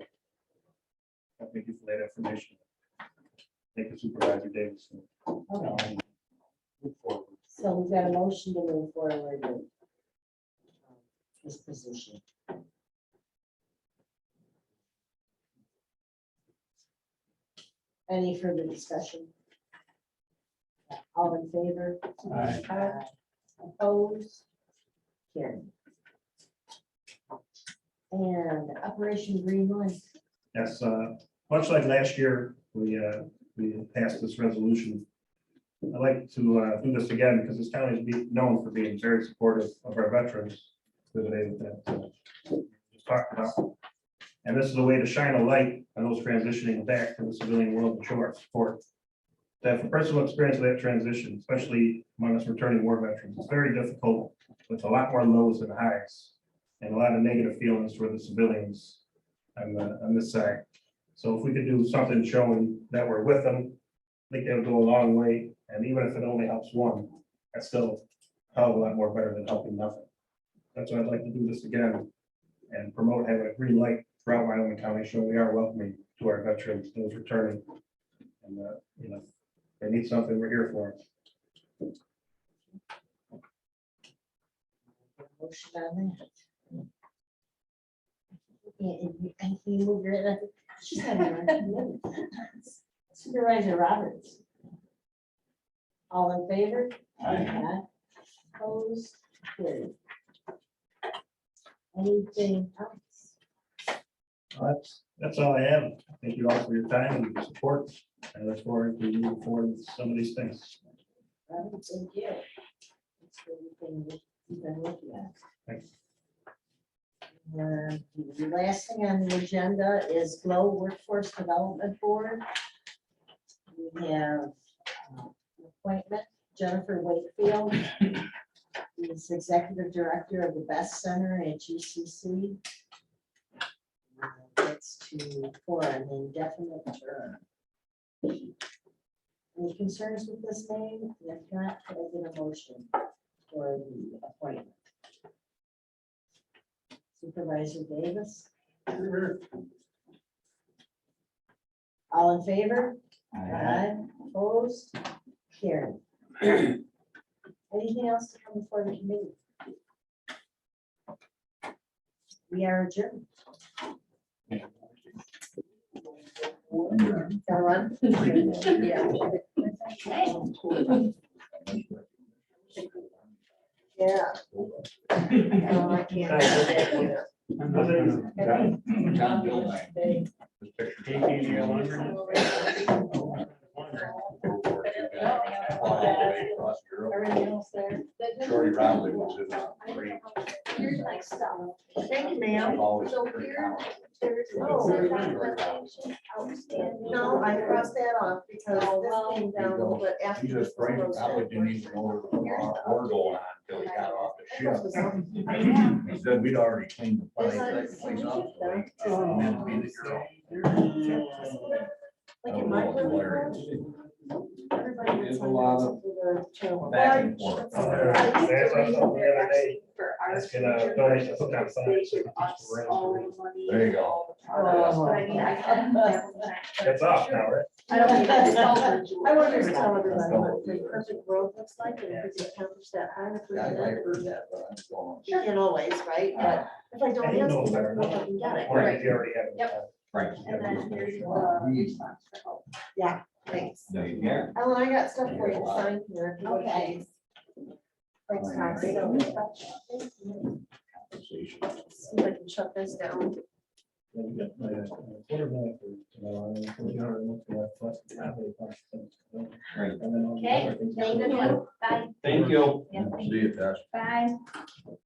Thank you for that information. Thank you, Supervisor Davis. Okay, Move forward. so we've got a motion to move forward with this position. Any further discussion? All in favor? Aye. Aye. Opposed? Carried. And Operation Greenland. Yes, much like last year, we passed this resolution. I'd like to do this again because this county is known for being very supportive of our veterans. Just talked about. And this is a way to shine a light on those transitioning back to the civilian world and show our support. To have a personal experience of that transition, especially among us returning war veterans, it's very difficult with a lot more lows than highs. And a lot of negative feelings for the civilians on this side. So if we could do something showing that we're with them, I think that would go a long way. And even if it only helps one, that's still a hell of a lot more better than helping nothing. That's why I'd like to do this again and promote having a green light throughout Wyoming County, showing we are welcoming to our veterans, those returning. And, you know, they need something, we're here for them. Motion on that. And you move your. She's not even on the committee. Supervisor Roberts. All in favor? Aye. Opposed? Carried. Anything else? That's all I have. Thank you all for your time and your support. I look forward to moving forward with some of these things. Thank you. It's everything that you've been looking at. Thanks. The last thing on the agenda is Glow Workforce Development Board. We have an appointment, Jennifer Wakefield, who's Executive Director of the Best Center at GCC. That's for an indefinite term. Any concerns with this name? If not, could I get a motion for the appointment? Supervisor Davis. All in favor? Aye. Opposed? Carried. Anything else to come before the committee? We are adjourned. Gotta run? Yeah. No, I can't. John Bill. Everything else there. Shorty Rowley was in a great. Here's my stuff. Thank you, ma'am. Always So pretty here, talented. there's Oh. no documentation outstanding. No, I crossed that off because this came down a little bit after. He just framed it, probably didn't even know there was a lot of war going on until he got off the ship. He said we'd already cleaned the place up. So he meant to be the hero. Like in my Hilarious. everybody There's gets a lot on of the channel. back and forth. I used to That's read something the there other day. for our That's gonna senior donate years, to hook on they signs so give we can us keep all around. the money There you and go. all the products, but I mean, I haven't that one. That's off now, right? I don't think it's over. I want to tell everybody what the perfect growth looks like and if we can accomplish that high. If we Yeah, I can, heard that, but I'm going. you can't always, right? But if I don't And he knows answer, better I than can get it. Or if you already have it. Yep. Right. And then here's the response for help. Yeah, thanks. There you go. Ellen, I got stuff for you to sign here. if you would, Okay. please. Thanks, Tom. See if I can shut this down. Yeah, we got my, quarterback for tomorrow, and we're gonna look at flexible capital questions. Right. And then all the Okay, other things. thank you. Bye. Thank you. Yeah, thank See you, Josh. Bye.